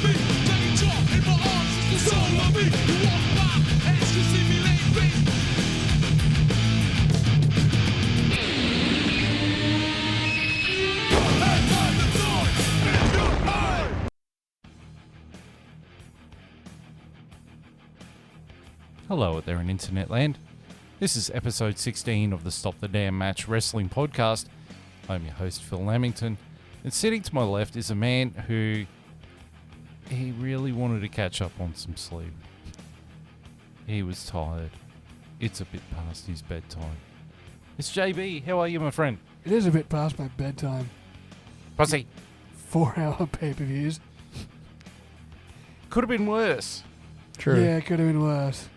Hello out there in internet land. This is episode 16 of the Stop the Damn Match Wrestling Podcast. I'm your host, Phil Lamington, and sitting to my left is a man who he really wanted to catch up on some sleep. He was tired. It's a bit past his bedtime. It's JB. How are you, my friend? It is a bit past my bedtime. Pussy. 4-hour pay-per-views. Could have been worse. True. Yeah, it could have been worse.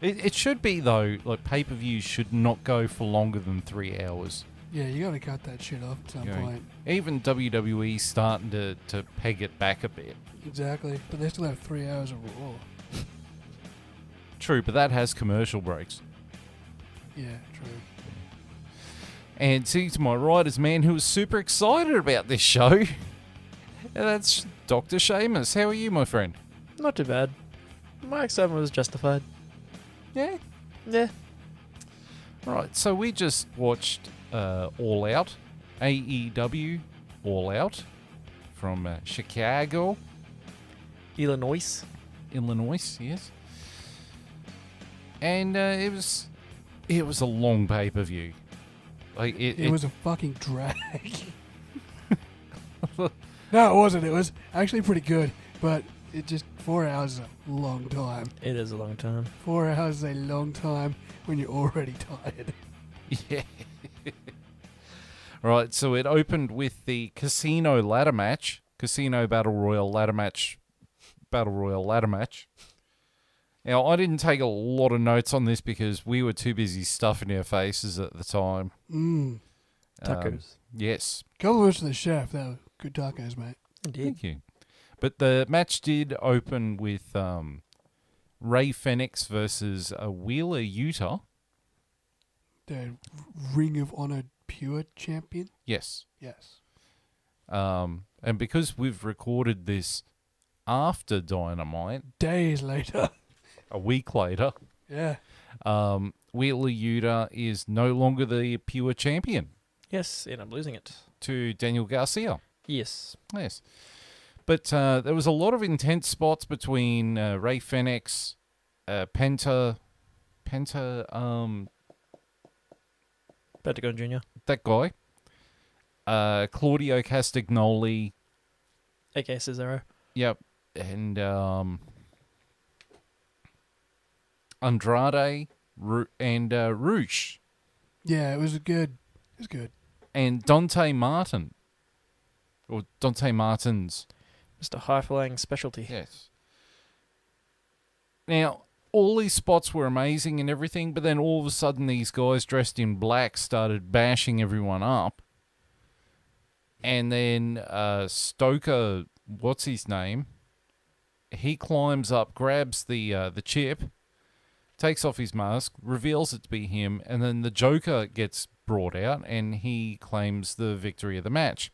It should be, though, like pay-per-views should not go for longer than 3 hours. Yeah, you got to cut that shit off at some point. Even WWE's starting to peg it back a bit. Exactly, but they still have 3 hours of Raw. True, but that has commercial breaks. Yeah, true. And sitting to my right is a man who was super excited about this show. And that's Dr. Sheamus. How are you, my friend? Not too bad. My excitement was justified. Yeah? Yeah. Right, so we just watched All Out, AEW All Out from Chicago. Illinois, yes. And it was a long pay-per-view. Like it was a fucking drag. No, it wasn't. It was actually pretty good, but it just 4 hours is a long time. It is a long time. 4 hours is a long time when you're already tired. Yeah. Right, so it opened with the Casino Ladder Match. Casino Battle Royal Ladder Match. Now, I didn't take a lot of notes on this because we were too busy stuffing our faces at the time. Tacos. Yes. Compliments to the chef. They were good tacos, mate. Indeed. Thank you. But the match did open with Ray Fenix versus Wheeler Yuta. The Ring of Honor Pure Champion? Yes. Yes. And because we've recorded this after Dynamite, days later, a week later, yeah, Wheeler Yuta is no longer the Pure Champion. Yes, and I'm losing it. To Daniel Garcia. Yes. Yes. But there was a lot of intense spots between Ray Fenix, Pentagon Jr. That guy, Claudio Castagnoli, A.K. Cesaro. Yep, and Andrade and Roosh. Yeah, it was good. It was good. And Dante Martin. Or Dante Martin's. Mr. High-flying specialty. Yes. Now, all these spots were amazing and everything, but then all of a sudden these guys dressed in black started bashing everyone up. And then Stoker, what's his name? He climbs up, grabs the chip, takes off his mask, reveals it to be him, and then the Joker gets brought out and he claims the victory of the match.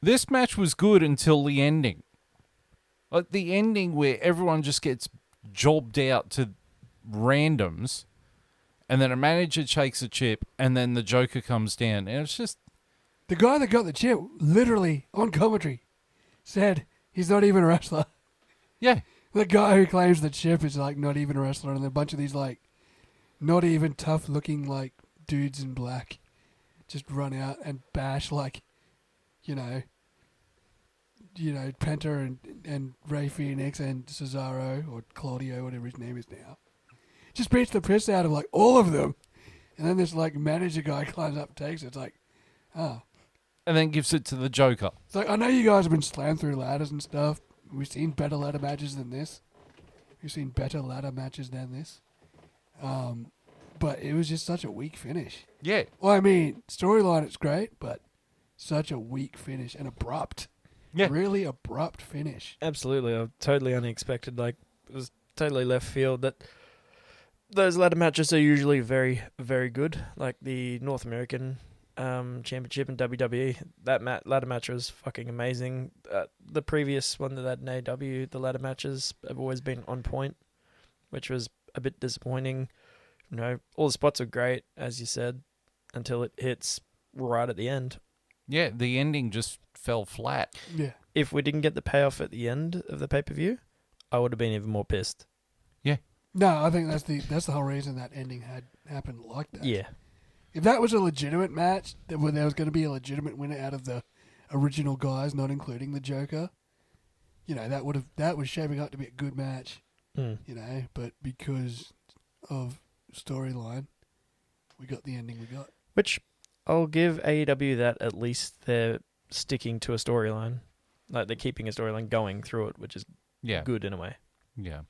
This match was good until the ending. Like the ending where everyone just gets jobbed out to randoms, and then a manager takes a chip, and then the Joker comes down, and it's just... The guy that got the chip, literally, on commentary, said he's not even a wrestler. Yeah. The guy who claims the chip is, like, not even a wrestler, and a bunch of these, like, not even tough-looking, like, dudes in black just run out and bash, like, you know, Penta and Ray Phoenix and Cesaro, or Claudio, whatever his name is now. Just beats the piss out of, like, all of them. And then this, like, manager guy climbs up and takes it. It's like, oh. And then gives it to the Joker. It's like, I know you guys have been slammed through ladders and stuff. We've seen better ladder matches than this. But it was just such a weak finish. Yeah. Well, I mean, storyline, it's great, but such a weak finish and abrupt. Yeah. Really abrupt finish. Absolutely. Totally unexpected. Like, it was totally left field. That those ladder matches are usually very, very good. Like the North American championship in WWE. That ladder match was fucking amazing. The previous one that they had in AEW, the ladder matches have always been on point, which was a bit disappointing. You know, all the spots are great, as you said, until it hits right at the end. Yeah, the ending just fell flat. Yeah. If we didn't get the payoff at the end of the pay-per-view, I would have been even more pissed. No, I think that's the whole reason that ending had happened like that. Yeah. If that was a legitimate match, where there was going to be a legitimate winner out of the original guys, not including the Joker, you know, that was shaping up to be a good match, you know. But because of storyline, we got the ending we got. Which I'll give AEW that at least they're sticking to a storyline. Like they're keeping a storyline going through it, which is good in a way. Yeah.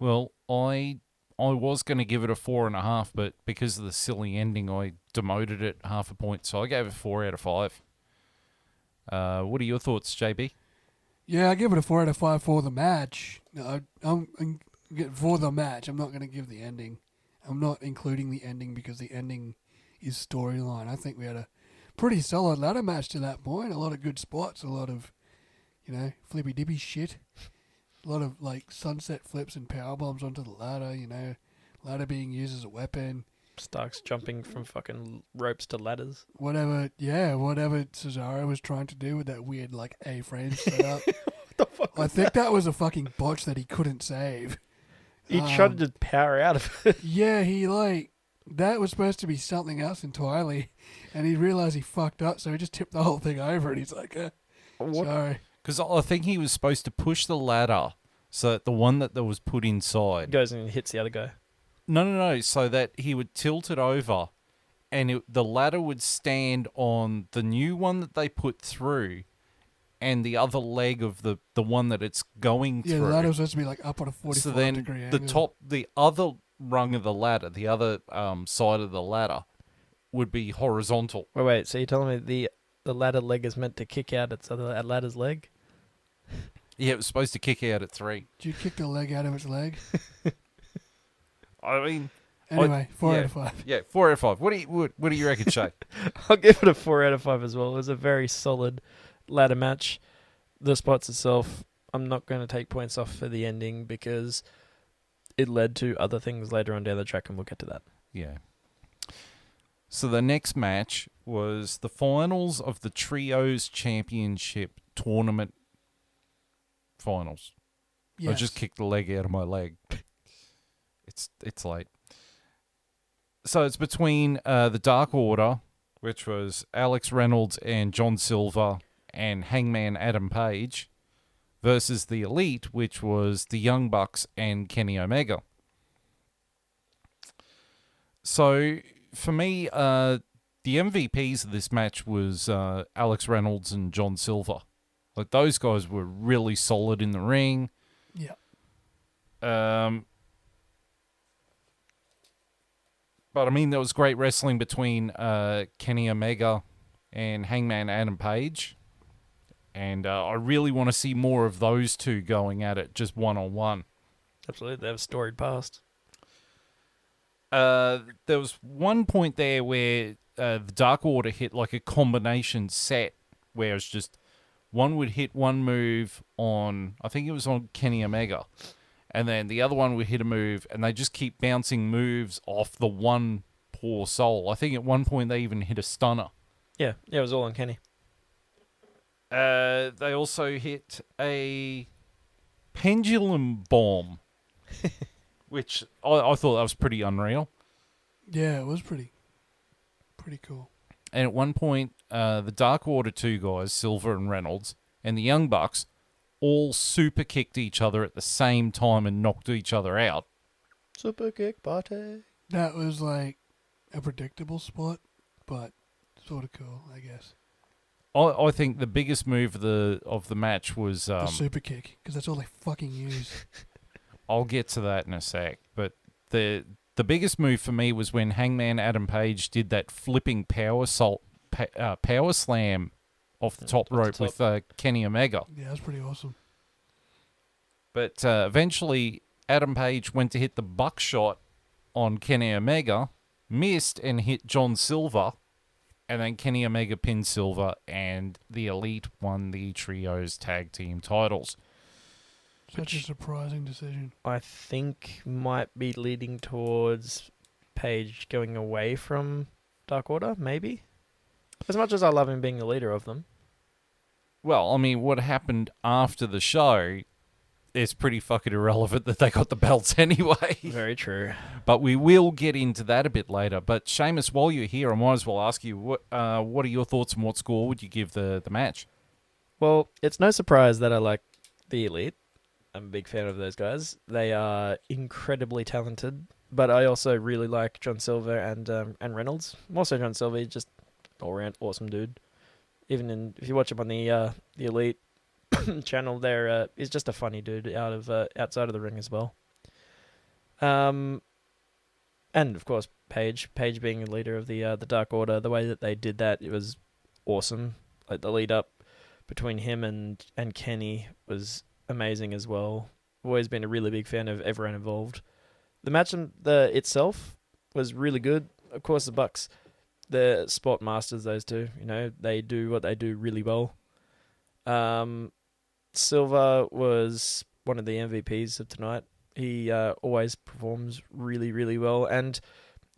Well, I was going to give it a 4.5, but because of the silly ending, I demoted it half a point, so I gave it 4 out of 5. What are your thoughts, JB? Yeah, I give it a 4 out of 5 for the match. No, I'm for the match. I'm not going to give the ending. I'm not including the ending because the ending is storyline. I think we had a pretty solid ladder match to that point. A lot of good spots, a lot of, you know, flippy dippy shit. A lot of like sunset flips and power bombs onto the ladder, you know, ladder being used as a weapon. Starks jumping from fucking ropes to ladders. Whatever Cesaro was trying to do with that weird like A-frame setup. What the fuck? I think that was a fucking botch that he couldn't save. He tried to power out of it. Yeah, that was supposed to be something else entirely, and he realized he fucked up, so he just tipped the whole thing over, and he's like, sorry. Because I think he was supposed to push the ladder so that the one that was put inside Goes and hits the other guy. No. So that he would tilt it over, and the ladder would stand on the new one that they put through, and the other leg of the one that it's going through. Yeah, the ladder was supposed to be like up on a 45-degree angle. The other rung of the ladder, the other side of the ladder, would be horizontal. Wait. So you're telling me the ladder leg is meant to kick out its other ladder's leg? Yeah, it was supposed to kick out at 3. Did you kick the leg out of its leg? I mean, anyway, 4 out of 5. Yeah, 4 out of 5. What do you reckon, Shay? I'll give it a 4 out of 5 as well. It was a very solid ladder match. The spots itself, I'm not going to take points off for the ending because it led to other things later on down the track, and we'll get to that. Yeah. So the next match was the finals of the Trios Championship Tournament finals. Yes. I just kicked the leg out of my leg. It's late. So it's between the Dark Order, which was Alex Reynolds and John Silver, and Hangman Adam Page, versus the Elite, which was the Young Bucks and Kenny Omega. So for me, the MVPs of this match was Alex Reynolds and John Silver. Like, those guys were really solid in the ring. Yeah. But I mean, there was great wrestling between Kenny Omega and Hangman Adam Page. And I really want to see more of those two going at it, just one-on-one. Absolutely. They have a storied past. There was one point there where the Dark Order hit like a combination set where it's just one would hit one move on, I think it was on Kenny Omega, and then the other one would hit a move, and they just keep bouncing moves off the one poor soul. I think at one point they even hit a stunner. Yeah, it was all on Kenny. They also hit a pendulum bomb, which I thought that was pretty unreal. Yeah, it was pretty cool. And at one point, the Dark Order 2 guys, Silver and Reynolds, and the Young Bucks all super kicked each other at the same time and knocked each other out. Super kick party. That was like a predictable spot, but sort of cool, I guess. I think the biggest move of the match was The super kick, because that's all they fucking use. I'll get to that in a sec, but the biggest move for me was when Hangman Adam Page did that flipping power slam off the top rope with Kenny Omega. Yeah, that's pretty awesome. But eventually, Adam Page went to hit the buckshot on Kenny Omega, missed and hit John Silver, And then Kenny Omega pinned Silver, and the Elite won the Trios Tag Team titles. Such a surprising decision. I think might be leading towards Page going away from Dark Order, maybe. As much as I love him being the leader of them. Well, I mean, what happened after the show is pretty fucking irrelevant that they got the belts anyway. Very true. But we will get into that a bit later. But Seamus, while you're here, I might as well ask you, what are your thoughts and what score would you give the match? Well, it's no surprise that I like the Elite. I'm a big fan of those guys. They are incredibly talented, but I also really like John Silver and Reynolds. More so John Silver, he's just all-around awesome dude. Even if you watch him on the Elite channel, there he's just a funny dude outside of the ring as well. And of course Page being the leader of the Dark Order, the way that they did that, it was awesome. Like the lead up between him and Kenny was amazing as well. I've always been a really big fan of everyone involved. The match itself was really good. Of course, the Bucks, the spot masters, those two. You know, they do what they do really well. Silver was one of the MVPs of tonight. He always performs really, really well. And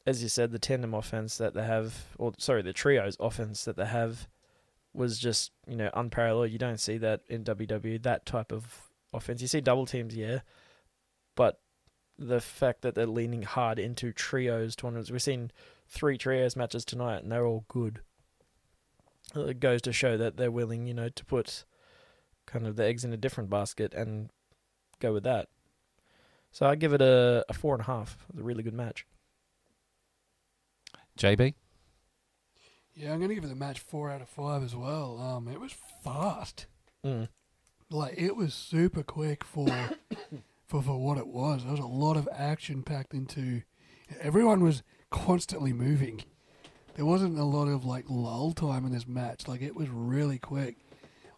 as you said, the tandem offense that they have, the trios offense that they have, was just, unparalleled. You don't see that in WWE, that type of offense. You see double teams, yeah, but the fact that they're leaning hard into trios tournaments. We've seen 3 trios matches tonight, and they're all good. It goes to show that they're willing, to put kind of the eggs in a different basket and go with that. So I give it a 4.5. It was a really good match. JB? Yeah, I'm going to give it the match 4 out of 5 as well. It was fast. Like, it was super quick for what it was. There was a lot of action packed into... Everyone was constantly moving. There wasn't a lot of, lull time in this match. Like, it was really quick.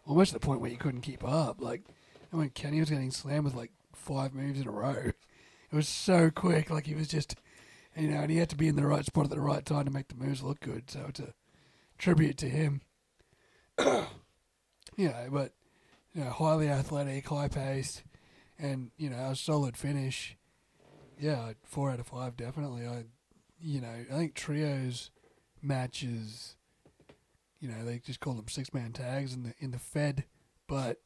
Almost to the point where you couldn't keep up. Like, when Kenny was getting slammed with, 5 moves in a row. It was so quick. Like, he was just... and he had to be in the right spot at the right time to make the moves look good. So it's a tribute to him. But highly athletic, high-paced, and, a solid finish. Yeah, 4 out of 5, definitely. I think trios matches, they just call them 6-man tags in the Fed, but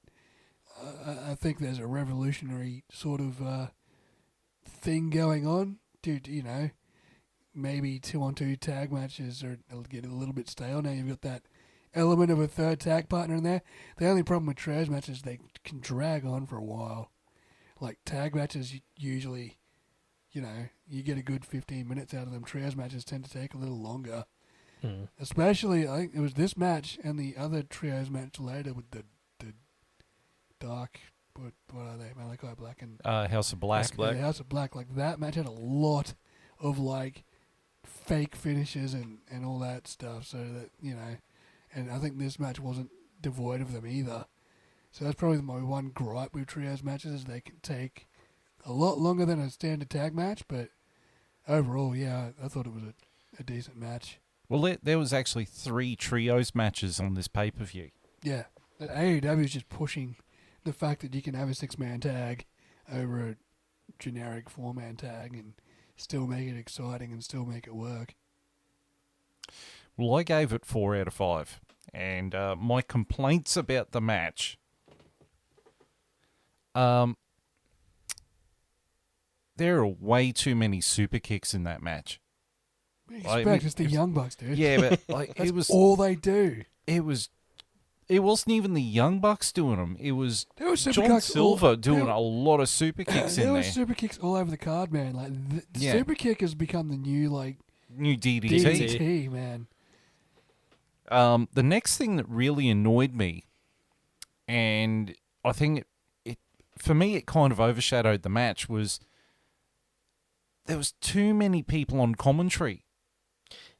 I think there's a revolutionary sort of thing going on. Dude, maybe 2-on-2 tag matches will get a little bit stale. Now you've got that element of a third tag partner in there. The only problem with trios matches, they can drag on for a while. Like tag matches, usually, you get a good 15 minutes out of them. Trios matches tend to take a little longer. Especially, I think it was this match and the other trios match later with the Dark, what are they? Malachi Black and House of Black. Yeah, House of Black. Like that match had a lot of fake finishes and all that stuff. So that and I think this match wasn't devoid of them either. So that's probably my one gripe with trios matches is they can take a lot longer than a standard tag match. But overall, yeah, I thought it was a decent match. Well, there was actually 3 trios matches on this pay-per-view. Yeah, the AEW is just pushing the fact that you can have a 6-man tag over a generic 4-man tag and still make it exciting and still make it work. Well, I gave it 4 out of 5. And my complaints about the match... there are way too many super kicks in that match. What do you expect? It's the Young Bucks, dude. Yeah, but it was all they do. It wasn't even the Young Bucks doing them. It was super John kicks Silver doing a lot of super kicks in there. There were super kicks all over the card, man. Super kick has become the new new DDT. DDT, man. The next thing that really annoyed me, and I think it for me it kind of overshadowed the match, was there was too many people on commentary.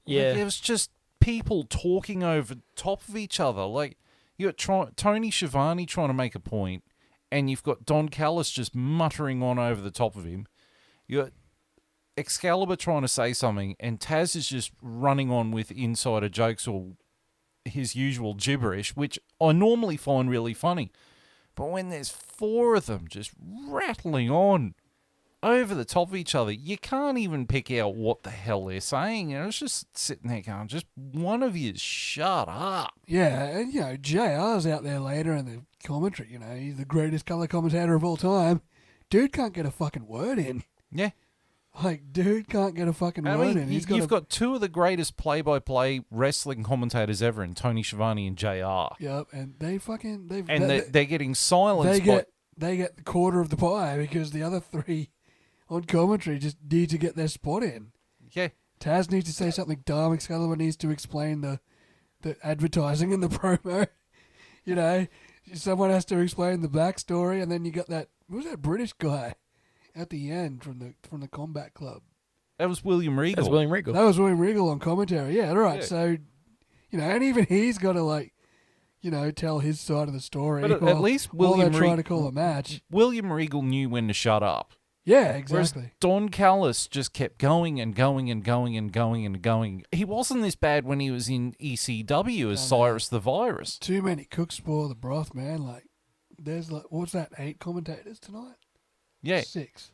Yeah. There was just people talking over top of each other. Like, you got Tony Schiavone trying to make a point, and you've got Don Callis just muttering on over the top of him. You got Excalibur trying to say something, and Taz is just running on with insider jokes or his usual gibberish, which I normally find really funny. But when there's four of them just rattling on over the top of each other, you can't even pick out what the hell they're saying. And it's just sitting there going, just one of you shut up. Yeah, and, JR's out there later in the commentary, he's the greatest colour commentator of all time. Dude can't get a fucking word in. Yeah. Dude can't get a fucking word in. You've got two of the greatest play-by-play wrestling commentators ever in Tony Schiavone and JR. Yep, and they're getting silenced. They get the quarter of the pie because the other three on commentary just need to get their spot in. Yeah. Taz needs to say something dumb. Excalibur needs to explain the advertising and the promo. Someone has to explain the backstory, and then you got that. What was that British guy at the end from the Combat Club? That was William Regal. That was William Regal. That was William Regal on commentary. Yeah, right. Yeah. So, and even he's got to tell his side of the story. But at least William they're trying to call a match. William Regal knew when to shut up. Yeah, exactly. Whereas Don Callis just kept going and going and going and going and going. He wasn't this bad when he was in ECW as Cyrus the Virus. Too many cooks spoil the broth, man. There's what's that? 8 commentators tonight? Yeah. 6.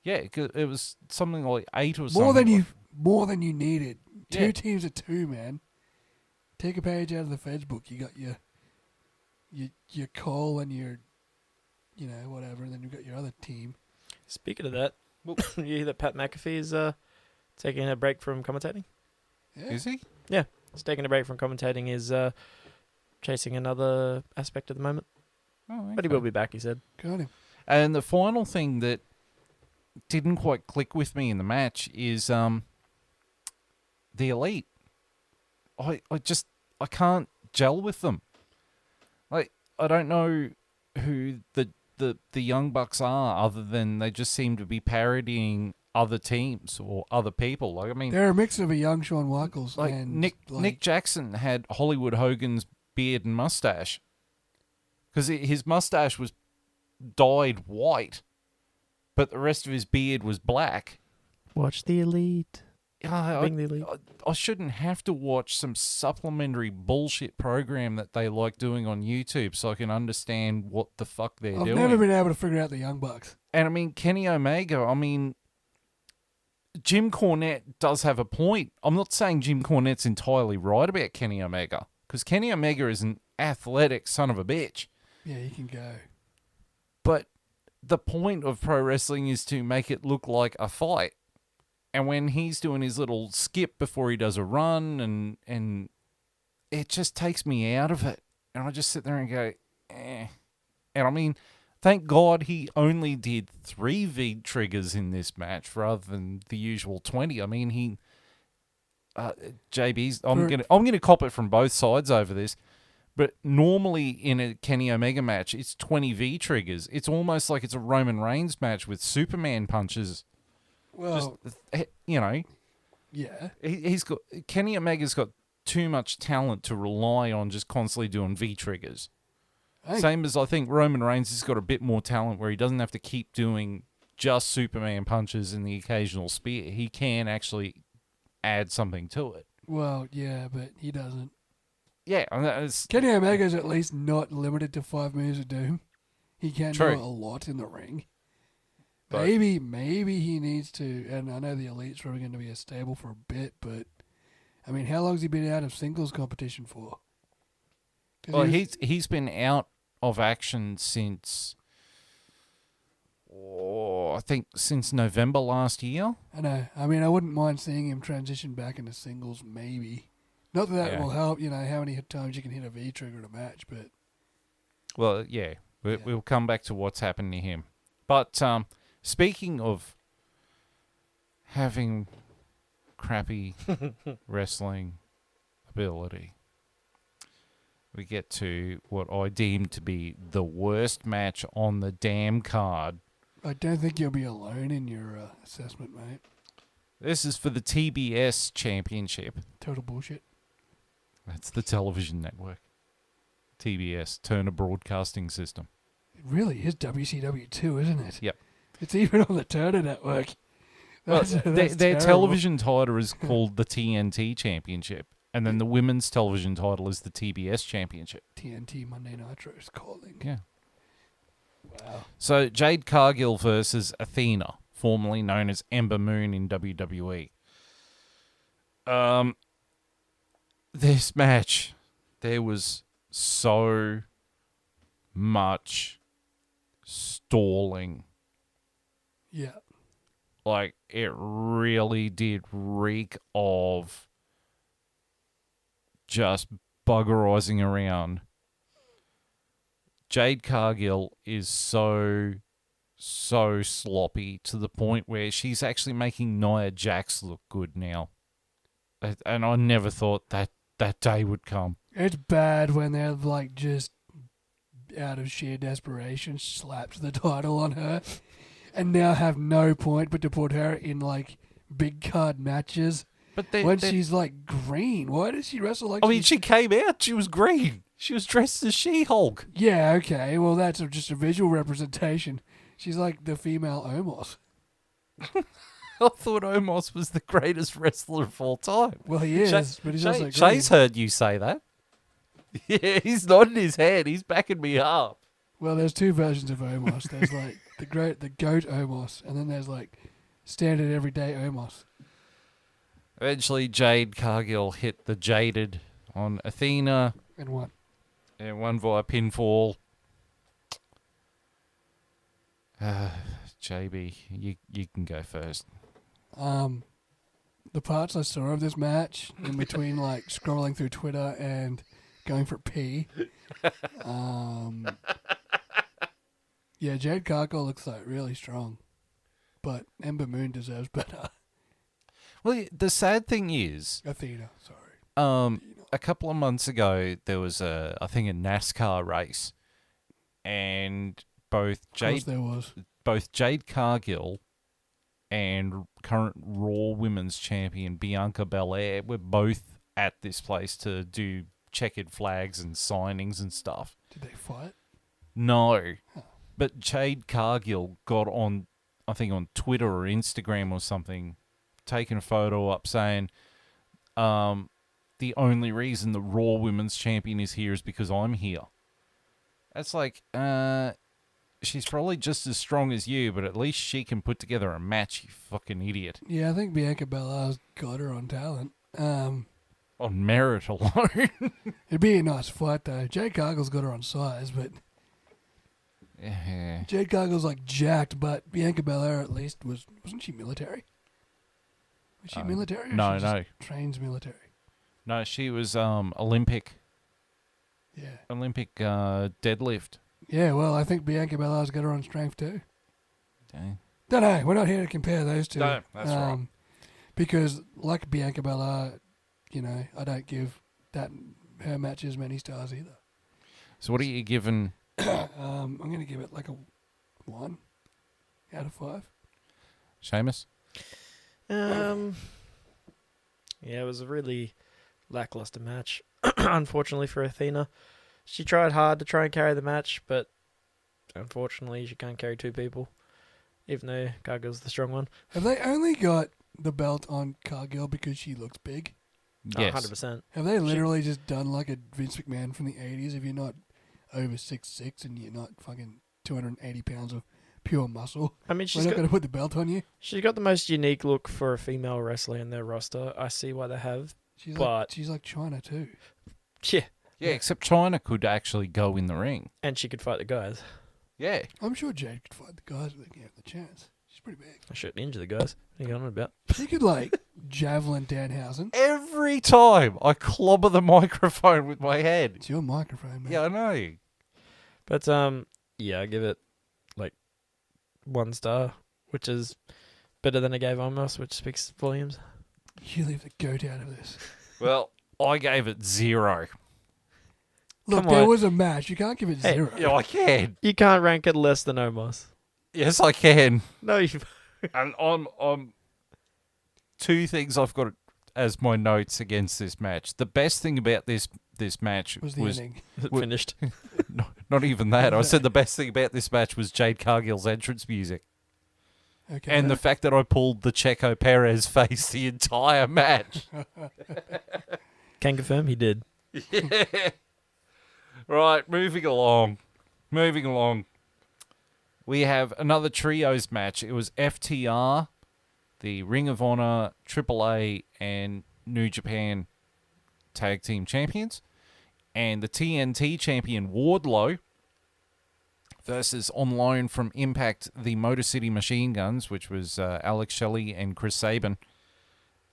Yeah, 'cause it was something like 8 or something. More than you needed. Yeah. 2 teams of 2, man. Take a page out of the Feds book. You got your Cole and your, whatever, and then you've got your other team. Speaking of that, you hear that Pat McAfee is taking a break from commentating? Yeah. Is he? Yeah, he's taking a break from commentating. He's chasing another aspect at the moment. Oh, okay. But he will be back, he said. Got him. And the final thing that didn't quite click with me in the match is the Elite. I can't gel with them. I don't know who the Young Bucks are, other than they just seem to be parodying other teams or other people. They're a mix of a young Shawn Michaels and Nick Jackson had Hollywood Hogan's beard and mustache, because his mustache was dyed white, but the rest of his beard was black. Watch the Elite. I shouldn't have to watch some supplementary bullshit program that they like doing on YouTube so I can understand what the fuck they're doing. I've never been able to figure out the Young Bucks. And Kenny Omega, Jim Cornette does have a point. I'm not saying Jim Cornette's entirely right about Kenny Omega, because Kenny Omega is an athletic son of a bitch. Yeah, he can go. But the point of pro wrestling is to make it look like a fight. And when he's doing his little skip before he does a run, and it just takes me out of it. And I just sit there and go, eh. And thank God he only did 3 V triggers in this match rather than the usual 20. JB's, I'm gonna cop it from both sides over this. But normally in a Kenny Omega match, it's 20 V triggers. It's almost like it's a Roman Reigns match with Superman punches. Well, yeah. Kenny Omega's got too much talent to rely on just constantly doing V triggers. Same as I think Roman Reigns has got a bit more talent where he doesn't have to keep doing just Superman punches and the occasional spear. He can actually add something to it. Well, yeah, but he doesn't. Yeah. Kenny Omega's at least not limited to 5 moves of doom. He can do a lot in the ring. But maybe he needs to, and I know the Elite's probably going to be a stable for a bit, but, how long's he been out of singles competition for? Well, he's been out of action since, I think since November last year. I know. I wouldn't mind seeing him transition back into singles, maybe. Not that will help, how many times you can hit a V-trigger in a match, but... Well, yeah. We'll come back to what's happened to him. But, speaking of having crappy wrestling ability, we get to what I deem to be the worst match on the damn card. I don't think you'll be alone in your assessment, mate. This is for the TBS Championship. Total bullshit. That's the television network. TBS, Turner Broadcasting System. It really is WCW too, isn't it? Yep. It's even on the Turner Network. That's their terrible. television title is called the TNT Championship, and then the women's television title is the TBS Championship. TNT Monday Nitro is calling. Yeah. Wow. So Jade Cargill versus Athena, formerly known as Ember Moon in WWE. This match, there was so much stalling. Yeah. Like, it really did reek of just buggerizing around. Jade Cargill is so sloppy to the point where she's actually making Nia Jax look good now. And I never thought that day would come. It's bad when they're like just out of sheer desperation slapped the title on her and now have no point but to put her in like big card matches But when she's like green. Why does she wrestle like I mean, she came out, she was green. She was dressed as She-Hulk. Yeah, okay. Well, that's just a visual representation. She's like the female Omos. I thought Omos was the greatest wrestler of all time. Well, he is, but he's also green. Chase heard you say that. Yeah, he's nodding his head. He's backing me up. Well, there's two versions of Omos. There's like the goat Omos, and then there's like standard everyday Omos. Eventually, Jade Cargill hit the Jaded on Athena And what? and won via pinfall. JB, you can go first. The parts I saw of this match, in between like scrolling through Twitter and going for pee, yeah, Jade Cargill looks like really strong, but Ember Moon deserves better. Well, the sad thing is, Athena, sorry. a couple of months ago there was I think a NASCAR race, and both Of course there was. Jade Cargill and current Raw Women's Champion Bianca Belair were both at this place to do checkered flags and signings and stuff. Did they fight? No. Huh. But Jade Cargill got on, I think on Twitter or Instagram or something, taking a photo up saying, the only reason the Raw Women's Champion is here is because I'm here. That's like, she's probably just as strong as you, but at least she can put together a match, you fucking idiot. Yeah, I think Bianca Belair's got her on talent. On merit alone. It'd be a nice fight though. Jade Cargill's got her on size, but Yeah. Jade Cargill's like jacked, but Bianca Belair at least wasn't she military? Was she military? Or no, she just no. trains military. No, she was Olympic Yeah. deadlift. Yeah, well, I think Bianca Belair's got her on strength too. Dang. No, we're not here to compare those two. No, that's right. Because like Bianca Belair, you know, I don't give her matches many stars either. So what are you giving? I'm going to give it like a 1 out of 5. Seamus? Yeah, it was a really lackluster match, unfortunately for Athena. She tried hard to try and carry the match, but unfortunately she can't carry two people, even though Cargill's the strong one. Have they only got the belt on Cargill because she looks big? Yes. 100%. Have they literally just done like a Vince McMahon from the 80s? If you're not over 6'6" and you're not fucking 280 pounds of pure muscle, I mean, we're she's not got, going to put the belt on you? she's got the most unique look for a female wrestler in their roster. I see why they have. She's But- like China too. Yeah. Yeah, except China could actually go in the ring. And she could fight the guys. Yeah. I'm sure Jade could fight the guys if they gave her the chance. She's pretty big. I shouldn't injure the guys. What are you on about? She could like javelin Danhausen. Every time I clobber the microphone with my head. It's your microphone, man. Yeah, I know. But yeah, I give it like 1 star, which is better than I gave Omos, which speaks volumes. You leave the goat out of this. Well, I gave it 0. Look, Come there on. was a match. You can't give it Hey, 0. Yeah, I can. You can't rank it less than Omos. Yes, I can. No, you. And I'm 2 things I've got as my notes against this match. The best thing about this match was the ending. Finished. not even that. I said the best thing about this match was Jade Cargill's entrance music. Okay. And the fact that I pulled the Checo Perez face the entire match. Can confirm he did. Yeah. Right, moving along. We have another trios match. It was FTR, the Ring of Honor, AAA, and New Japan Tag Team Champions. And the TNT champion Wardlow versus on loan from Impact, the Motor City Machine Guns, which was Alex Shelley and Chris Sabin.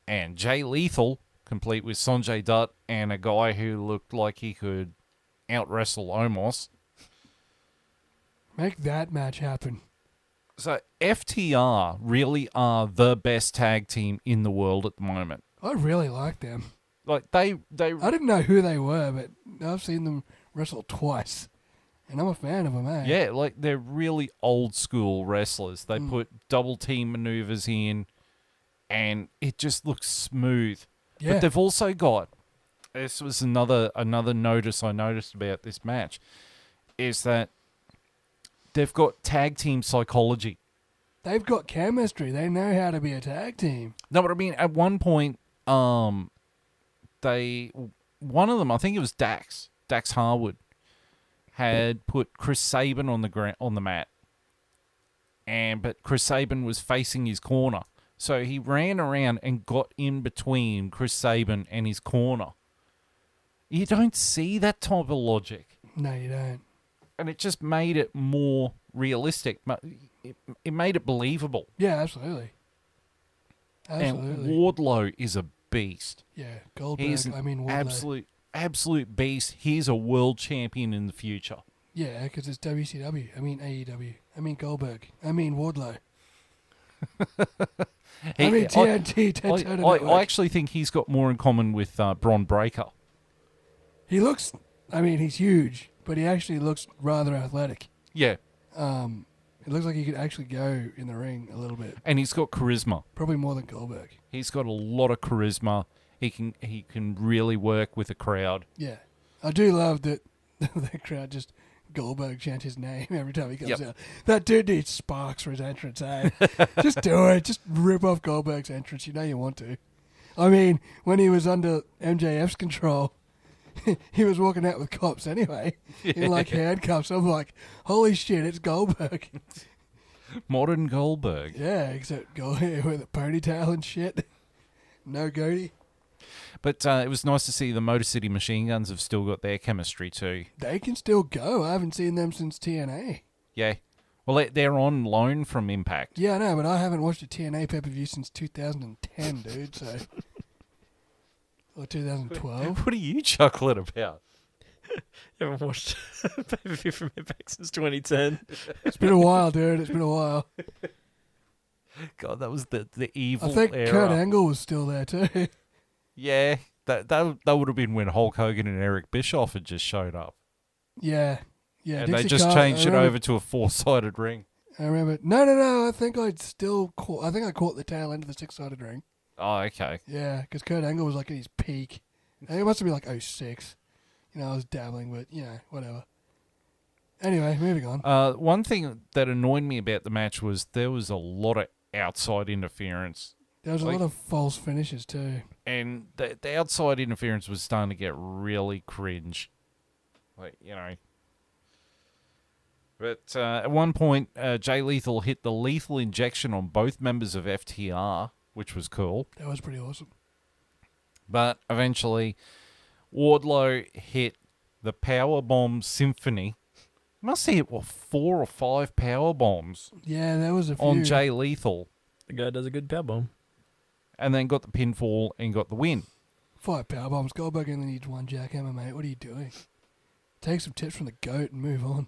And Jay Lethal, complete with Sanjay Dutt and a guy who looked like he could out-wrestle Omos. Make that match happen. So FTR really are the best tag team in the world at the moment. I really like them. Like they I didn't know who they were, but I've seen them wrestle twice. And I'm a fan of them, eh? yeah, like they're really old school wrestlers. They put double team maneuvers in and it just looks smooth. Yeah. But they've also got, this was another notice I noticed about this match, is that they've got tag team psychology. They've got chemistry. They know how to be a tag team. No, but I mean, at one point, one of them, I think it was Dax Harwood, had put Chris Sabin on the mat, but Chris Sabin was facing his corner, so he ran around and got in between Chris Sabin and his corner. You don't see that type of logic. No, you don't. And it just made it more realistic. It made it believable. Yeah, absolutely. And Wardlow is a beast. Yeah, Goldberg. He's an Wardlow. absolute beast. He's a world champion in the future. Yeah, because it's WCW. AEW. Goldberg. Wardlow. TNT. I actually think he's got more in common with Bron Breakker. He looks, he's huge, but he actually looks rather athletic. Yeah. It looks like he could actually go in the ring a little bit. And he's got charisma. Probably more than Goldberg. He's got a lot of charisma. He can really work with a crowd. Yeah. I do love that the crowd just Goldberg chant his name every time he comes out. That dude needs sparks for his entrance, eh? Just do it. Just rip off Goldberg's entrance. You know you want to. I mean, when he was under MJF's control, he was walking out with cops anyway, in like handcuffs. I'm like, holy shit, it's Goldberg. Modern Goldberg. Yeah, except Goldberg with a ponytail and shit. No goatee. But it was nice to see the Motor City Machine Guns have still got their chemistry too. They can still go. I haven't seen them since TNA. Yeah. Well, they're on loan from Impact. Yeah, I know, but I haven't watched a TNA pay-per-view since 2010, dude, so... Or 2012. What are you chuckling about? You haven't watched a pay-per-view from Impact since 2010. It's been a while, dude. It's been a while. God, that was the evil I think era. Kurt Angle was still there, too. Yeah, that would have been when Hulk Hogan and Eric Bischoff had just showed up. Yeah. Yeah. And Dixie they just Carter, changed it over to a four-sided ring. I remember. No. I think I caught the tail end of the six-sided ring. Oh, okay. Yeah, because Kurt Angle was like at his peak. It must have been like 06. I was dabbling, but, whatever. Anyway, moving on. One thing that annoyed me about the match was there was a lot of outside interference. There was a lot of false finishes, too. And the outside interference was starting to get really cringe. But at one point, Jay Lethal hit the lethal injection on both members of FTR, which was cool. That was pretty awesome. But eventually, Wardlow hit the Powerbomb Symphony. Must have hit, 4 or 5 Powerbombs Yeah, there was a few. on Jay Lethal. The guy does a good powerbomb. And then got the pinfall and got the win. 5 powerbombs. Goldberg only needs 1 jackhammer, mate. What are you doing? Take some tips from the GOAT and move on.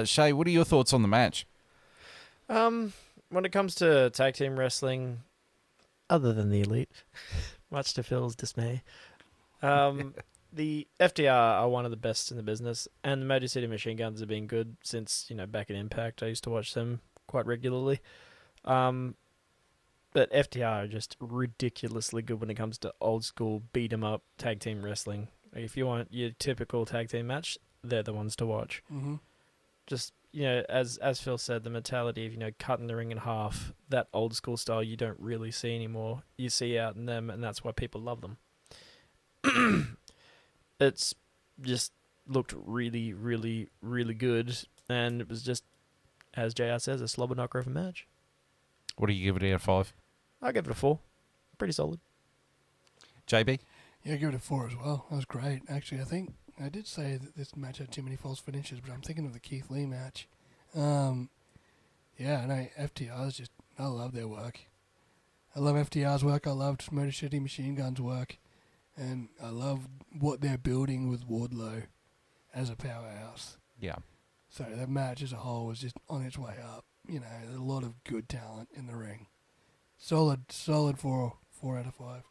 Shay, what are your thoughts on the match? When it comes to tag team wrestling, other than the Elite, much to Phil's dismay, the FTR are one of the best in the business, and the Motor City Machine Guns have been good since, back in Impact. I used to watch them quite regularly. But FTR are just ridiculously good when it comes to old school beat 'em up tag team wrestling. Like, if you want your typical tag team match, they're the ones to watch. Mm-hmm. Just as Phil said, the mentality of cutting the ring in half, that old school style you don't really see anymore. You see out in them, and that's why people love them. It's just looked really, really, really good, and it was just, as JR says, a slobber knocker of a match. What do you give it out of 5? I'll give it a 4. Pretty solid. JB? Yeah, give it a 4 as well. That was great. Actually, I think I did say that this match had too many false finishes, but I'm thinking of the Keith Lee match. Yeah, no, FTR's just, I love their work. I love FTR's work. I loved Motor City Machine Gun's work. And I love what they're building with Wardlow as a powerhouse. Yeah. So the match as a whole was just on its way up. There's a lot of good talent in the ring. Solid 4 out of 5.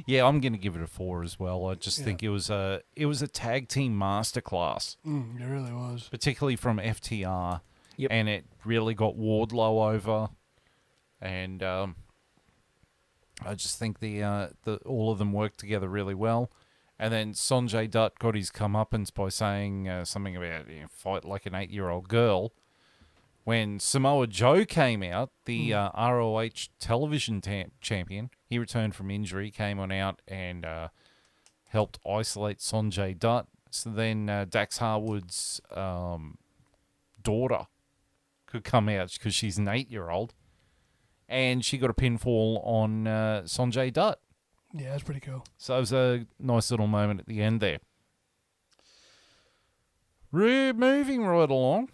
Yeah, I'm going to give it a 4 as well. I just think it was a tag team masterclass. It really was. Particularly from FTR. Yep. And it really got Wardlow over. And I just think the all of them worked together really well. And then Sonjay Dutt got his comeuppance by saying something about fight like an 8-year-old girl. When Samoa Joe came out, the ROH television champion, he returned from injury, came on out and helped isolate Sonjay Dutt. So then Dax Harwood's daughter could come out because she's an 8-year-old. And she got a pinfall on Sonjay Dutt. Yeah, that's pretty cool. So it was a nice little moment at the end there. Moving right along,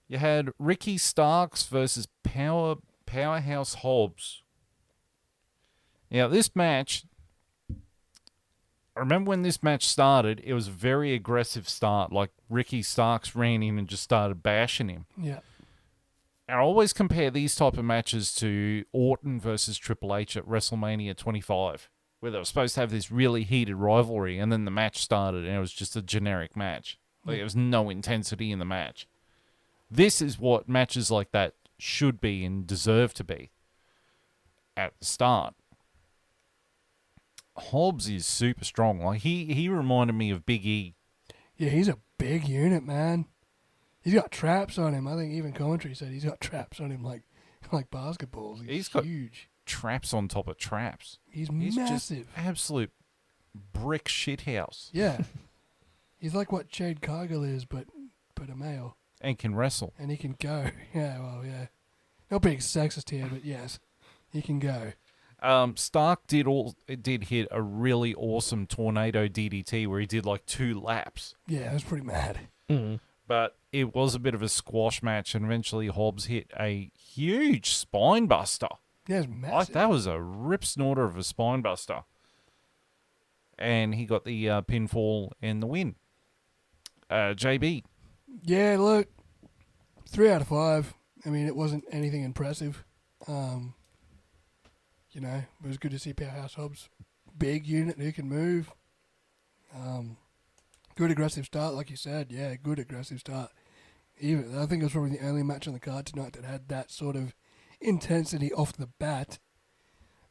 you had Ricky Starks versus Powerhouse Hobbs. Now, this match, I remember when this match started, it was a very aggressive start. Like, Ricky Starks ran in and just started bashing him. Yeah. I always compare these type of matches to Orton versus Triple H at WrestleMania 25, where they were supposed to have this really heated rivalry, and then the match started, and it was just a generic match. Like, there was no intensity in the match. This is what matches like that should be and deserve to be at the start. Hobbs is super strong. Like, he reminded me of Big E. Yeah, he's a big unit, man. He's got traps on him. I think even commentary said he's got traps on him like basketballs. He's got huge. Traps on top of traps. He's Just massive. absolute brick shithouse. Yeah. He's like what Jade Cargill is, but a male. And can wrestle. And he can go. Yeah, well, yeah. Not being sexist here, but yes, he can go. Stark did hit a really awesome tornado DDT where he did like 2 laps. Yeah, it was pretty mad. Mm. But it was a bit of a squash match, and eventually Hobbs hit a huge spine buster. Yeah, it was massive. Like, that was a rip snorter of a spine buster. And he got the pinfall and the win. JB. Yeah, look, 3 out of 5. I mean, it wasn't anything impressive. It was good to see Powerhouse Hobbs. Big unit who can move. Good aggressive start, like you said. Yeah, good aggressive start. I think it was probably the only match on the card tonight that had that sort of intensity off the bat.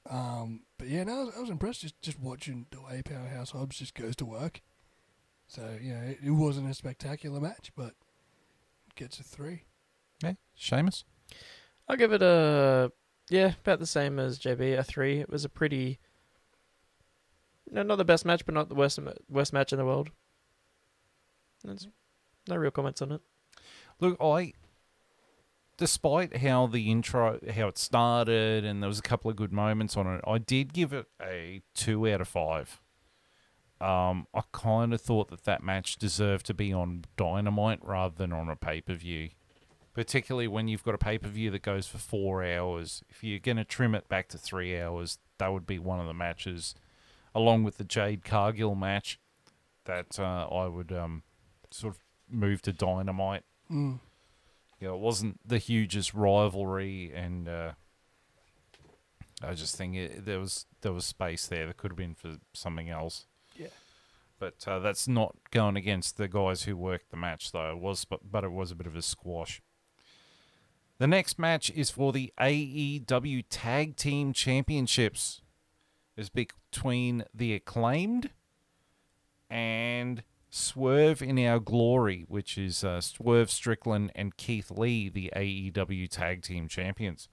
But yeah, no, I was impressed just watching the way Powerhouse Hobbs just goes to work. So, it wasn't a spectacular match, but it gets a 3. Yeah, Seamus? I'll give it about the same as JB, a 3. It was a pretty, not the best match, but not the worst match in the world. There's no real comments on it. Look, despite how it started, and there was a couple of good moments on it, I did give it a 2 out of 5. I kind of thought that match deserved to be on Dynamite rather than on a pay-per-view. Particularly when you've got a pay-per-view that goes for 4 hours. If you're going to trim it back to 3 hours, that would be one of the matches, along with the Jade Cargill match, that I would sort of move to Dynamite. Mm. It wasn't the hugest rivalry, and I just think there was space there that could have been for something else. Yeah. But that's not going against the guys who worked the match, though. But it was a bit of a squash. The next match is for the AEW Tag Team Championships. It's between the Acclaimed and Swerve in Our Glory, which is Swerve Strickland and Keith Lee, the AEW Tag Team Champions.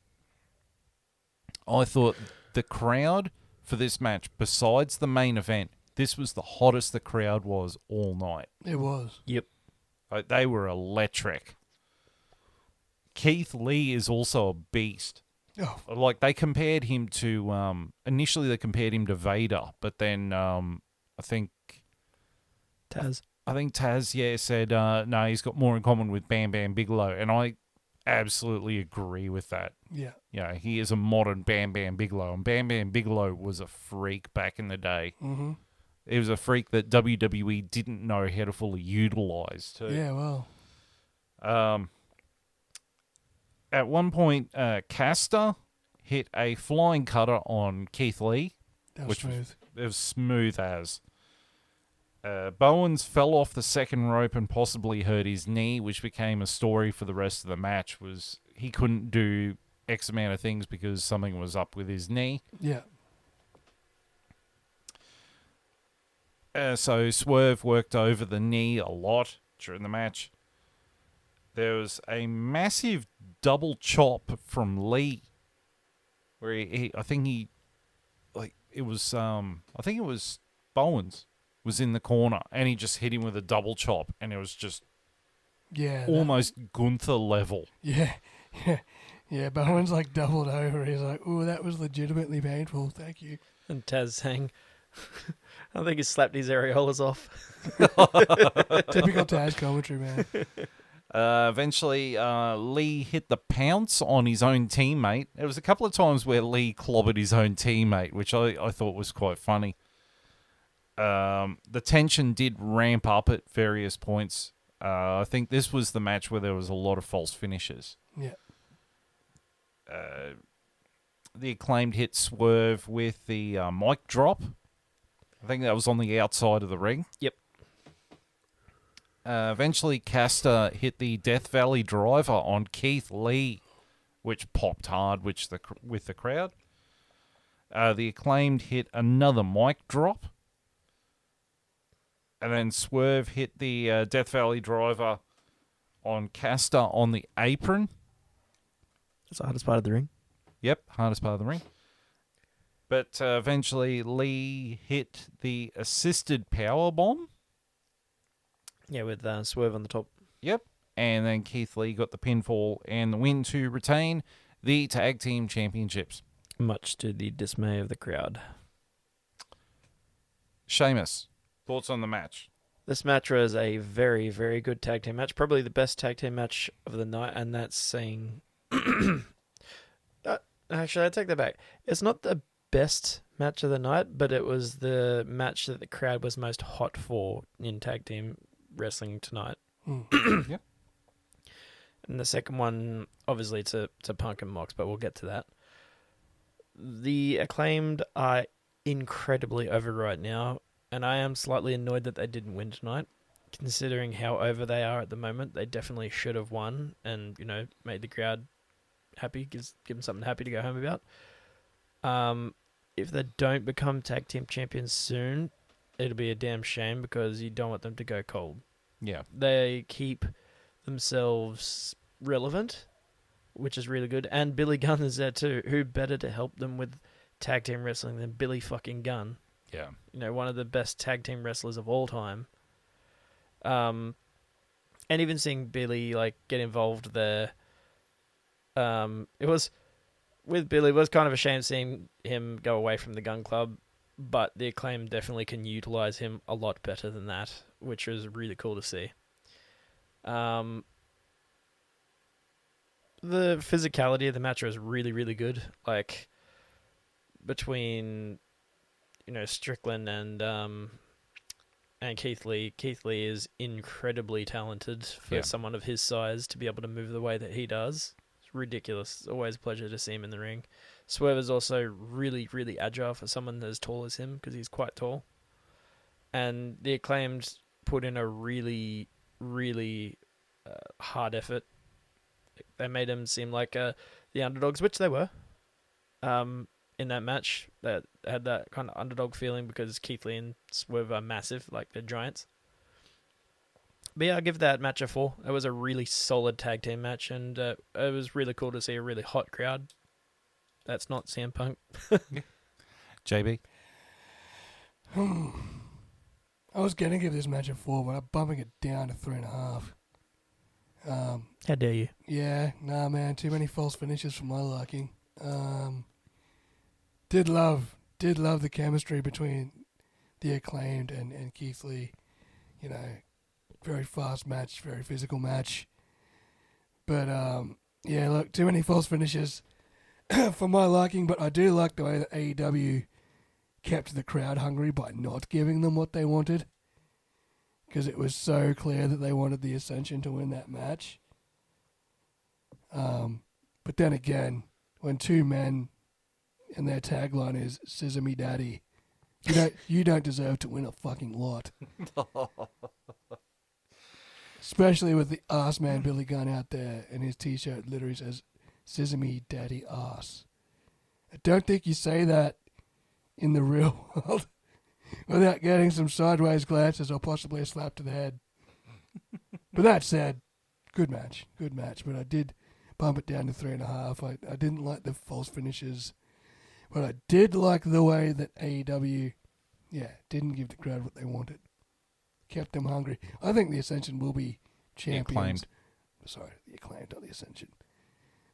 I thought the crowd for this match, besides the main event, this was the hottest the crowd was all night. It was. Yep. Like, they were electric. Keith Lee is also a beast. Oh, Like, they compared him to initially they compared him to Vader, but then I think Taz. Taz said no, he's got more in common with Bam Bam Bigelow, and I absolutely agree with that. yeah. Yeah, he is a modern Bam Bam Bigelow, and Bam Bam Bigelow was a freak back in the day. Mm-hmm. He was a freak that WWE didn't know how to fully utilize too. Yeah, well. At one point, Caster hit a flying cutter on Keith Lee. That was Which smooth. It was smooth as. Bowens fell off the second rope and possibly hurt his knee, which became a story for the rest of the match. Was he couldn't do X amount of things because something was up with his knee. Yeah. So Swerve worked over the knee a lot during the match. There was a massive double chop from Lee, where I think it was Bowens was in the corner, and he just hit him with a double chop, and it was just Yeah. almost Gunther level. Yeah. Yeah. Yeah. Bowen's like doubled over. He's like, "Ooh, that was legitimately painful. Thank you." And Taz saying, I think he slapped his areolas off. Typical Taz commentary, man. Eventually, Lee hit the pounce on his own teammate. There was a couple of times where Lee clobbered his own teammate, which I thought was quite funny. The tension did ramp up at various points. I think this was the match where there was a lot of false finishes. Yeah. The Acclaimed hit Swerve with the mic drop. I think that was on the outside of the ring. Yep. Eventually, Caster hit the Death Valley Driver on Keith Lee, which popped hard with the crowd. The Acclaimed hit another mic drop. And then Swerve hit the Death Valley Driver on Caster on the apron. That's the hardest part of the ring. Yep, hardest part of the ring. But eventually, Lee hit the assisted power bomb. Yeah, with Swerve on the top. Yep. And then Keith Lee got the pinfall and the win to retain the Tag Team Championships. Much to the dismay of the crowd. Sheamus, thoughts on the match? This match was a very, very good tag team match. Probably the best tag team match of the night, and that's saying... Actually, I take that back. It's not the best match of the night, but it was the match that the crowd was most hot for in tag team wrestling tonight. Yep. And the second one, obviously, to Punk and Mox, but we'll get to that. The Acclaimed are incredibly over right now, and I am slightly annoyed that they didn't win tonight. Considering how over they are at the moment, they definitely should have won and, made the crowd happy, give them something happy to go home about. If they don't become tag team champions soon, it'll be a damn shame because you don't want them to go cold. Yeah. They keep themselves relevant, which is really good. And Billy Gunn is there too. Who better to help them with tag team wrestling than Billy fucking Gunn? Yeah. One of the best tag team wrestlers of all time. And even seeing Billy get involved there. It was with Billy. It was kind of a shame seeing him go away from the Gun Club, but the Acclaim definitely can utilize him a lot better than that, which was really cool to see. The physicality of the match was really, really good. Between Strickland and Keith Lee. Keith Lee is incredibly talented for someone of his size to be able to move the way that he does. It's ridiculous. It's always a pleasure to see him in the ring. Swerve is also really, really agile for someone as tall as him because he's quite tall. And the Acclaimed put in a really, really hard effort. They made him seem like the underdogs, which they were. In that match, that had that kind of underdog feeling because Keith Lee and Swerve are massive, like they're giants. But yeah, I'll give that match a 4. It was a really solid tag team match, and it was really cool to see a really hot crowd. That's not CM Punk. JB? I was going to give this match a 4, but I'm bumping it down to 3.5. How dare you? Yeah, nah, man, too many false finishes for my liking. Did love the chemistry between the Acclaimed and Keith Lee. You know, very fast match, very physical match. But yeah, look, too many false finishes for my liking. But I do like the way that AEW kept the crowd hungry by not giving them what they wanted, because it was so clear that they wanted the Ascension to win that match. But then again, when two men and their tagline is "Scissor Me Daddy," you don't deserve to win a fucking lot. Especially with the ass man Billy Gunn out there, and his T-shirt literally says "Scissor Me Daddy Ass." I don't think you say that in the real world without getting some sideways glances or possibly a slap to the head. But that said, good match. But I did bump it down to 3.5. I didn't like the false finishes, but I did like the way that AEW, didn't give the crowd what they wanted. Kept them hungry. I think the Ascension will be champions. Acclaimed. Sorry, the Acclaimed, not the Ascension.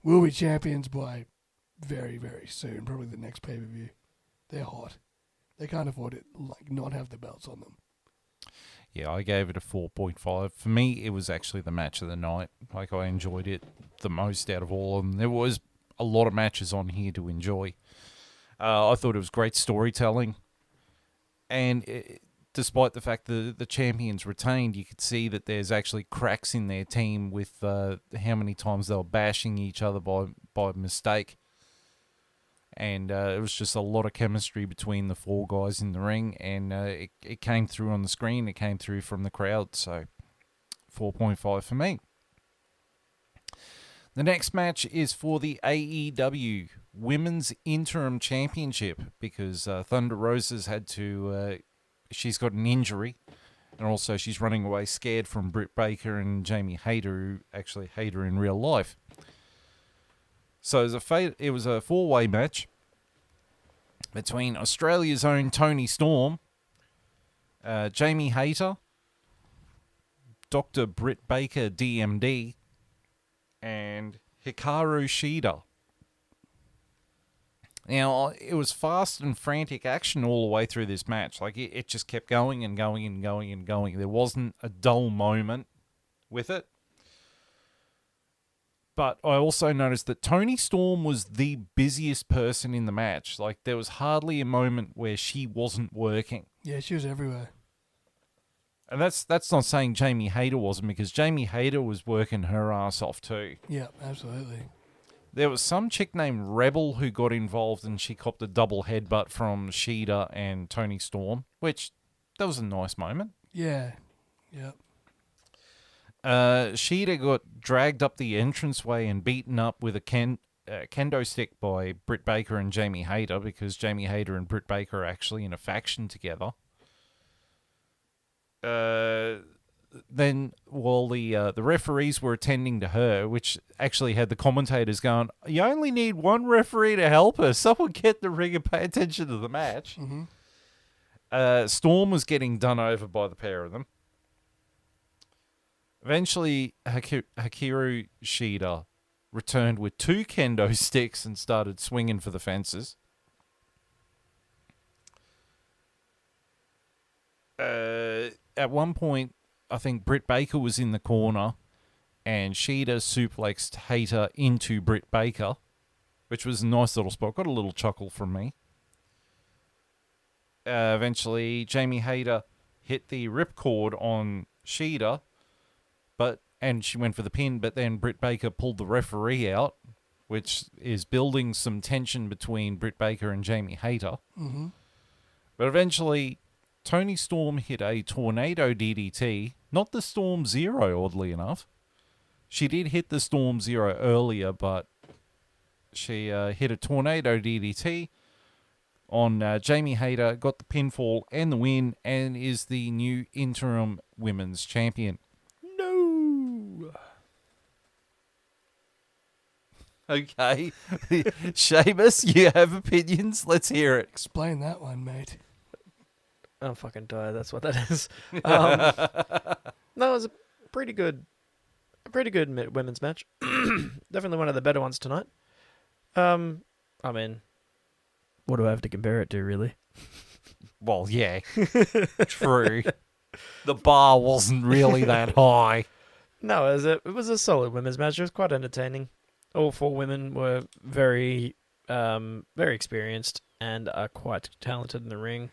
Will be champions by very, very soon. Probably the next pay-per-view. They're hot. They can't afford it, not have the belts on them. Yeah, I gave it a 4.5. For me, it was actually the match of the night. Like, I enjoyed it the most out of all of them. There was a lot of matches on here to enjoy. I thought it was great storytelling. And despite the fact that the champions retained, you could see that there's actually cracks in their team with how many times they were bashing each other by mistake. And it was just a lot of chemistry between the four guys in the ring, and it came through on the screen, it came through from the crowd, so 4.5 for me. The next match is for the AEW Women's Interim Championship, because Thunder Rosa's had to, she's got an injury, and also she's running away scared from Britt Baker and Jamie Hayter, who actually hate her in real life. So it was a four-way match between Australia's own Tony Storm, Jamie Hayter, Dr. Britt Baker, DMD, and Hikaru Shida. Now, it was fast and frantic action all the way through this match. Like, it just kept going and going and going and going. There wasn't a dull moment with it. But I also noticed that Tony Storm was the busiest person in the match. Like, there was hardly a moment where she wasn't working. Yeah, she was everywhere. And that's not saying Jamie Hayter wasn't, because Jamie Hayter was working her ass off too. Yeah, absolutely. There was some chick named Rebel who got involved, and she copped a double headbutt from Shida and Tony Storm, which, that was a nice moment. Yeah, yep. Shida got dragged up the entranceway and beaten up with a kendo stick by Britt Baker and Jamie Hayter, because Jamie Hayter and Britt Baker are actually in a faction together. Then, while the referees were attending to her, which actually had the commentators going, "You only need one referee to help her. Someone get the ring and pay attention to the match." Mm-hmm. Storm was getting done over by the pair of them. Eventually, Hikaru Shida returned with two kendo sticks and started swinging for the fences. At one point, I think Britt Baker was in the corner, and Shida suplexed Hayter into Britt Baker, which was a nice little spot. Got a little chuckle from me. Eventually, Jamie Hayter hit the ripcord on Shida, and she went for the pin, but then Britt Baker pulled the referee out, which is building some tension between Britt Baker and Jamie Hayter. Mm-hmm. But eventually, Tony Storm hit a tornado DDT, not the Storm Zero, oddly enough. She did hit the Storm Zero earlier, but she hit a tornado DDT on Jamie Hayter, got the pinfall and the win, and is the new interim women's champion. Okay. Seamus, you have opinions? Let's hear it. Explain that one, mate. I'm fucking tired. That's what that is. No, it was a pretty good women's match. Definitely one of the better ones tonight. I mean, what do I have to compare it to, really? Well, yeah. True. The bar wasn't really that high. No, it was a solid women's match. It was quite entertaining. All four women were very experienced and are quite talented in the ring.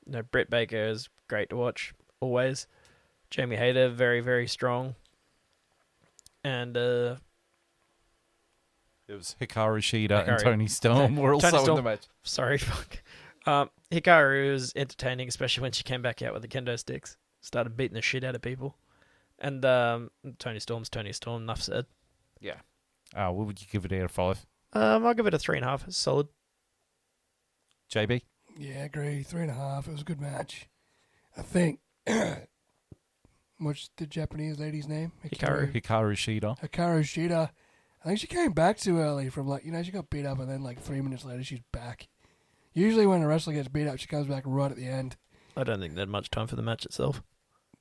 You know, Britt Baker is great to watch, always. Jamie Hayter, very, very strong. And It was Hikaru Shida and Hikaru. Tony Storm were also Tony in Storm. the match. sorry, fuck. Hikaru was entertaining, especially when she came back out with the kendo sticks. Started beating the shit out of people. And Tony Storm's Tony Storm, enough said. Yeah. What would you give it out of 5? I'll give it a 3.5. It's solid. JB? Yeah, I agree. 3.5. It was a good match. I think. What's the Japanese lady's name? Hikaru. Hikaru Shida. Hikaru Shida. I think she came back too early from she got beat up and then 3 minutes later she's back. Usually when a wrestler gets beat up, she comes back right at the end. I don't think they had much time for the match itself.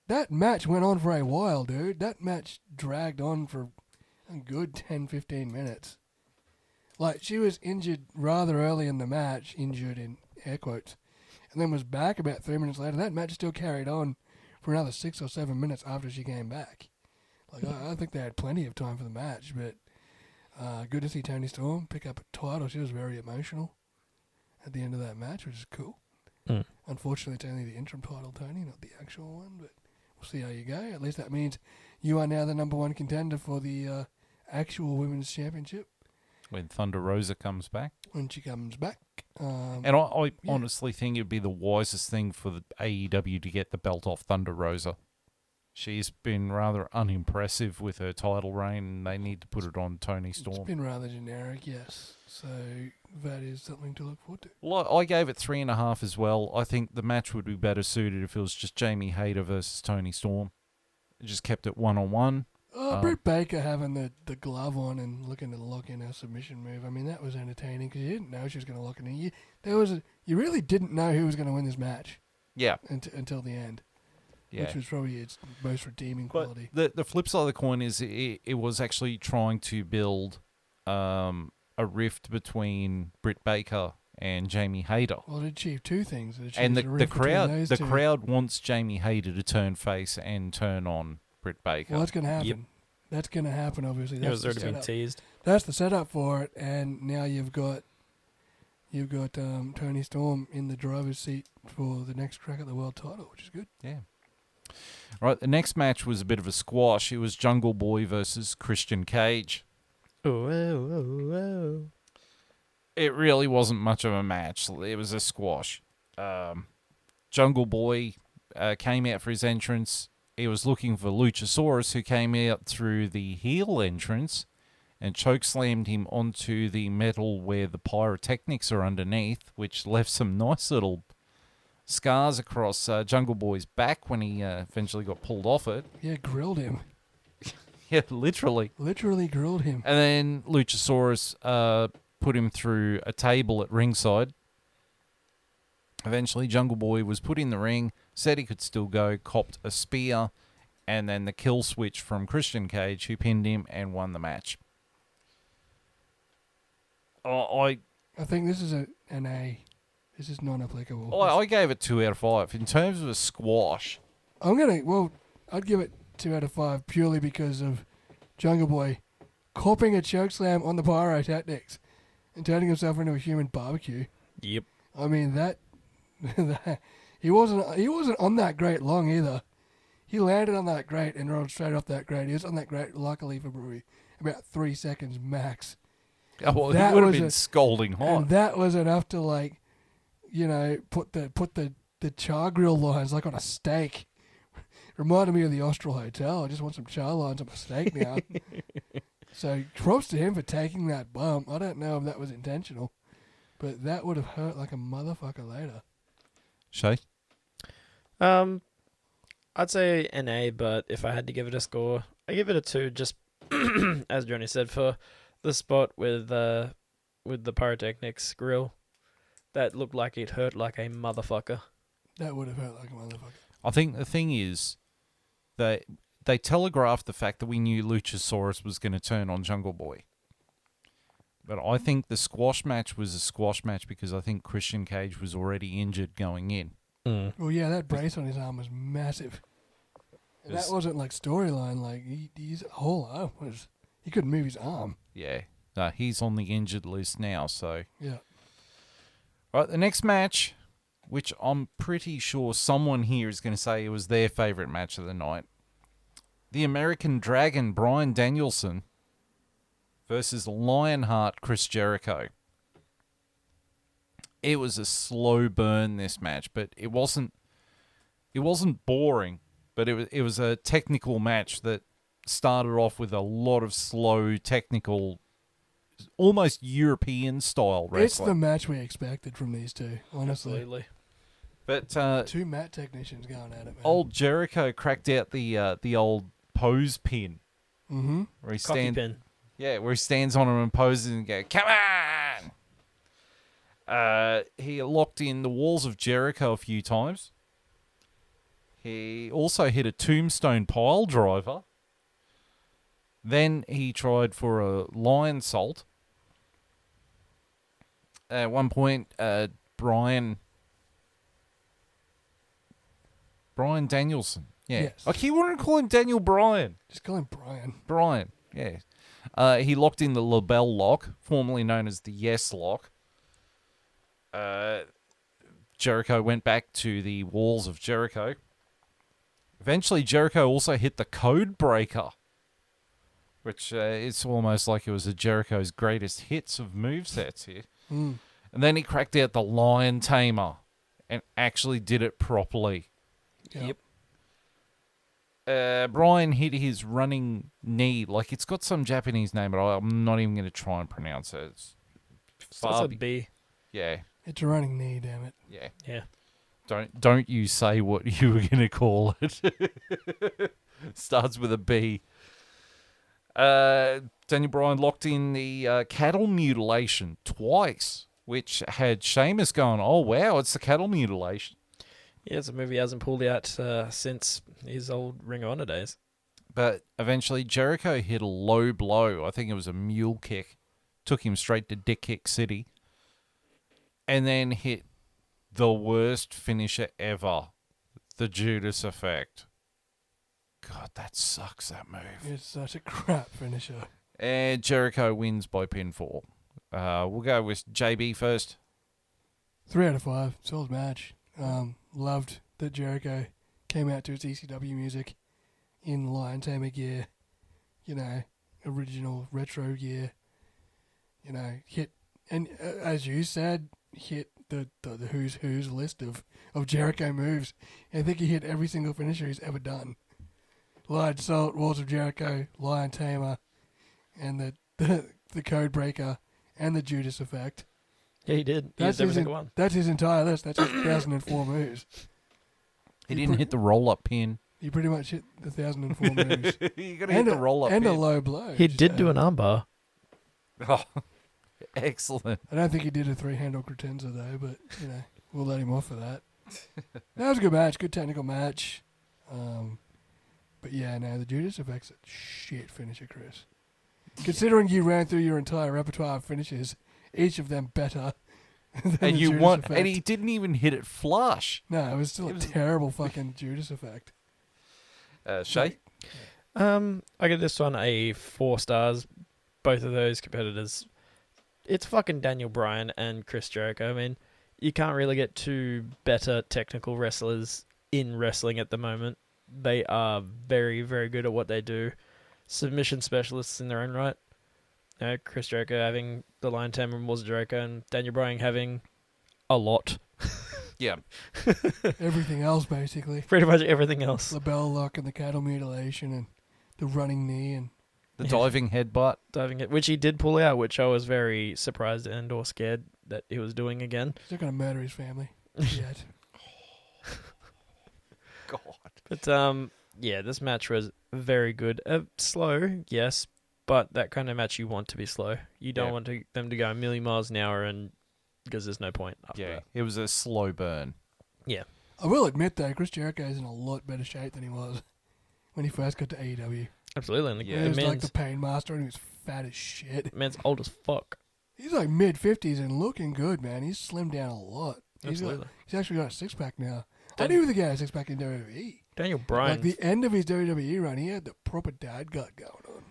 That match went on for a while, dude. That match dragged on for a good 10, 15 minutes. She was injured rather early in the match, injured in air quotes, and then was back about 3 minutes later. That match still carried on for another 6 or 7 minutes after she came back. I think they had plenty of time for the match, but good to see Toni Storm pick up a title. She was very emotional at the end of that match, which is cool. Mm. Unfortunately, it's only the interim title, Tony, not the actual one, but we'll see how you go. At least that means you are now the number one contender for the actual Women's Championship. When Thunder Rosa comes back. When she comes back. And I honestly think it would be the wisest thing for the AEW to get the belt off Thunder Rosa. She's been rather unimpressive with her title reign, and they need to put it on Toni Storm. It's been rather generic, yes. So that is something to look forward to. Well, I gave it 3.5 as well. I think the match would be better suited if it was just Jamie Hayter versus Toni Storm. It just kept it 1-on-1. Britt Baker having the glove on and looking to lock in her submission move. I mean, that was entertaining because you didn't know she was going to lock it in. You really didn't know who was going to win this match. Yeah. Until the end. Yeah. Which was probably its most redeeming quality. The flip side of the coin is it was actually trying to build a rift between Britt Baker and Jamie Hayter. Well, it achieved two things. And the crowd wants Jamie Hayter to turn face and turn on Britt Baker. Well, that's going to happen. Yep. That's going to happen, obviously. It was already been teased. That's the setup for it, and now you've got Toni Storm in the driver's seat for the next crack at the world title, which is good. Yeah. Right, the next match was a bit of a squash. It was Jungle Boy versus Christian Cage. Oh. It really wasn't much of a match. It was a squash. Jungle Boy came out for his entrance. He was looking for Luchasaurus, who came out through the heel entrance and chokeslammed him onto the metal where the pyrotechnics are underneath, which left some nice little scars across Jungle Boy's back when he eventually got pulled off it. Yeah, grilled him. Yeah, literally. Literally grilled him. And then Luchasaurus put him through a table at ringside. Eventually, Jungle Boy was put in the ring, said he could still go, copped a spear, and then the kill switch from Christian Cage, who pinned him and won the match. I think this is an A. This is non-applicable. I gave it 2 out of 5. In terms of a squash, I'd give it 2 out of 5 purely because of Jungle Boy copping a chokeslam on the pyrotechnics and turning himself into a human barbecue. Yep. I mean that he wasn't on that grate long either. He landed on that grate and rolled straight off that grate. He was on that grate luckily for probably about 3 seconds max. it would have been scalding hot. And that was enough to put the char grill lines like on a steak. Reminded me of the Austral Hotel. I just want some char lines on my steak now. So props to him for taking that bump. I don't know if that was intentional, but that would have hurt like a motherfucker later. Shay? I'd say an A, but if I had to give it a score, I give it a 2, just as Johnny said, for The spot with the pyrotechnics grill, that looked like it hurt like a motherfucker. That would have hurt like a motherfucker. I think the thing is that they telegraphed the fact that we knew Luchasaurus was going to turn on Jungle Boy. But I think the squash match was a squash match because I think Christian Cage was already injured going in. Well, yeah, that brace on his arm was massive. And that wasn't like storyline. Like his whole arm was. He couldn't move his arm. Yeah. He's on the injured list now, so. Yeah. Right, the next match, which I'm pretty sure someone here is going to say it was their favourite match of the night. The American Dragon, Bryan Danielson, versus Lionheart, Chris Jericho. It was a slow burn, this match, but it wasn't boring, but it was a technical match that started off with a lot of slow, technical, almost European-style wrestling. It's the match we expected from these two, honestly. Absolutely. But two mat technicians going at it, man. old Jericho cracked out the old pose pin. Mm-hmm. Where he Cocky pin. Yeah, where he stands on him and poses and go, come on! He locked in the walls of Jericho a few times. He also hit a tombstone pile driver. Then he tried for a lion salt. At one point, Bryan Danielson. Yeah. Yes. I keep wanting to call him Daniel Bryan. Just call him Brian. Bryan, yeah. He locked in the LaBelle lock, formerly known as the Yes lock. Jericho went back to the walls of Jericho. Eventually, Jericho also hit the Code Breaker, which it's almost like it was a Jericho's greatest hits of movesets here. Mm. And then he cracked out the Lion Tamer and actually did it properly. Yep. Bryan hit his running knee. Like, it's got some Japanese name, but I'm not even going to try and pronounce it. It's That's a B. Yeah. It's a running knee, damn it. Yeah. Yeah. Don't you say what you were going to call it. Starts with a B. Daniel Bryan locked in the cattle mutilation twice, which had Sheamus going, oh, wow, it's the cattle mutilation. Yeah, it's a movie he hasn't pulled out since his old Ring of Honor days. But eventually Jericho hit a low blow. I think it was a mule kick. Took him straight to Dick Kick City. And then hit the worst finisher ever. The Judas Effect. God, that sucks, that move. It's such a crap finisher. And Jericho wins by pinfall. We'll go with JB first. 3 out of 5. Solid match. Loved that Jericho came out to his ECW music in Lion Tamer gear. You know, original retro gear. You know, hit, and as you said, hit the who's list of Jericho moves. I think he hit every single finisher he's ever done. Lion Salt, Walls of Jericho, Lion Tamer, and the Code Breaker, and the Judas Effect. Yeah, he did. He used every single one. That's his entire list. That's his 1,004 moves. He didn't hit the roll-up pin. He pretty much hit the 1,004 moves. You got to hit the roll-up and pin. a low blow. He did do an armbar. Oh, excellent. I don't think he did a 3-handle cretenza though, but you know, we'll let him off for that. That was a good match, good technical match. But yeah, no, the Judas Effect's a shit finisher, Chris. Considering you ran through your entire repertoire of finishes, each of them better. And you want, and he didn't even hit it flush. No, it was still a terrible fucking Judas Effect. Shay? I give this one a 4 stars. Both of those competitors. It's fucking Daniel Bryan and Chris Jericho. I mean, you can't really get two better technical wrestlers in wrestling at the moment. They are very, very good at what they do. Submission specialists in their own right. You know, Chris Jericho having the Lion Tamer and Walls of Jericho, and Daniel Bryan having a lot. Yeah. Everything else, basically. Pretty much everything else. LaBelle lock and the cattle mutilation and the running knee and The diving headbutt. Diving it, which he did pull out, which I was very surprised and or scared that he was doing again. he's not going to murder his family yet. God. But yeah, this match was very good. Slow, yes, But that kind of match you want to be slow. You don't Yeah. want them to go a million miles an hour, and because there's no point after Yeah, that. it was a slow burn. Yeah. I will admit though, Chris Jericho's in a lot better shape than he was when he first got to AEW. Absolutely. And Yeah. He the was like man's, the Pain Master and he was fat as shit. man's old as fuck. He's like mid-50s and looking good, man. He's slimmed down a lot. Absolutely. He's actually got a six-pack now. I Dan- didn't even think he had a six-pack in WWE. Daniel Bryan. Like the end of his WWE run, he had the proper dad gut going on.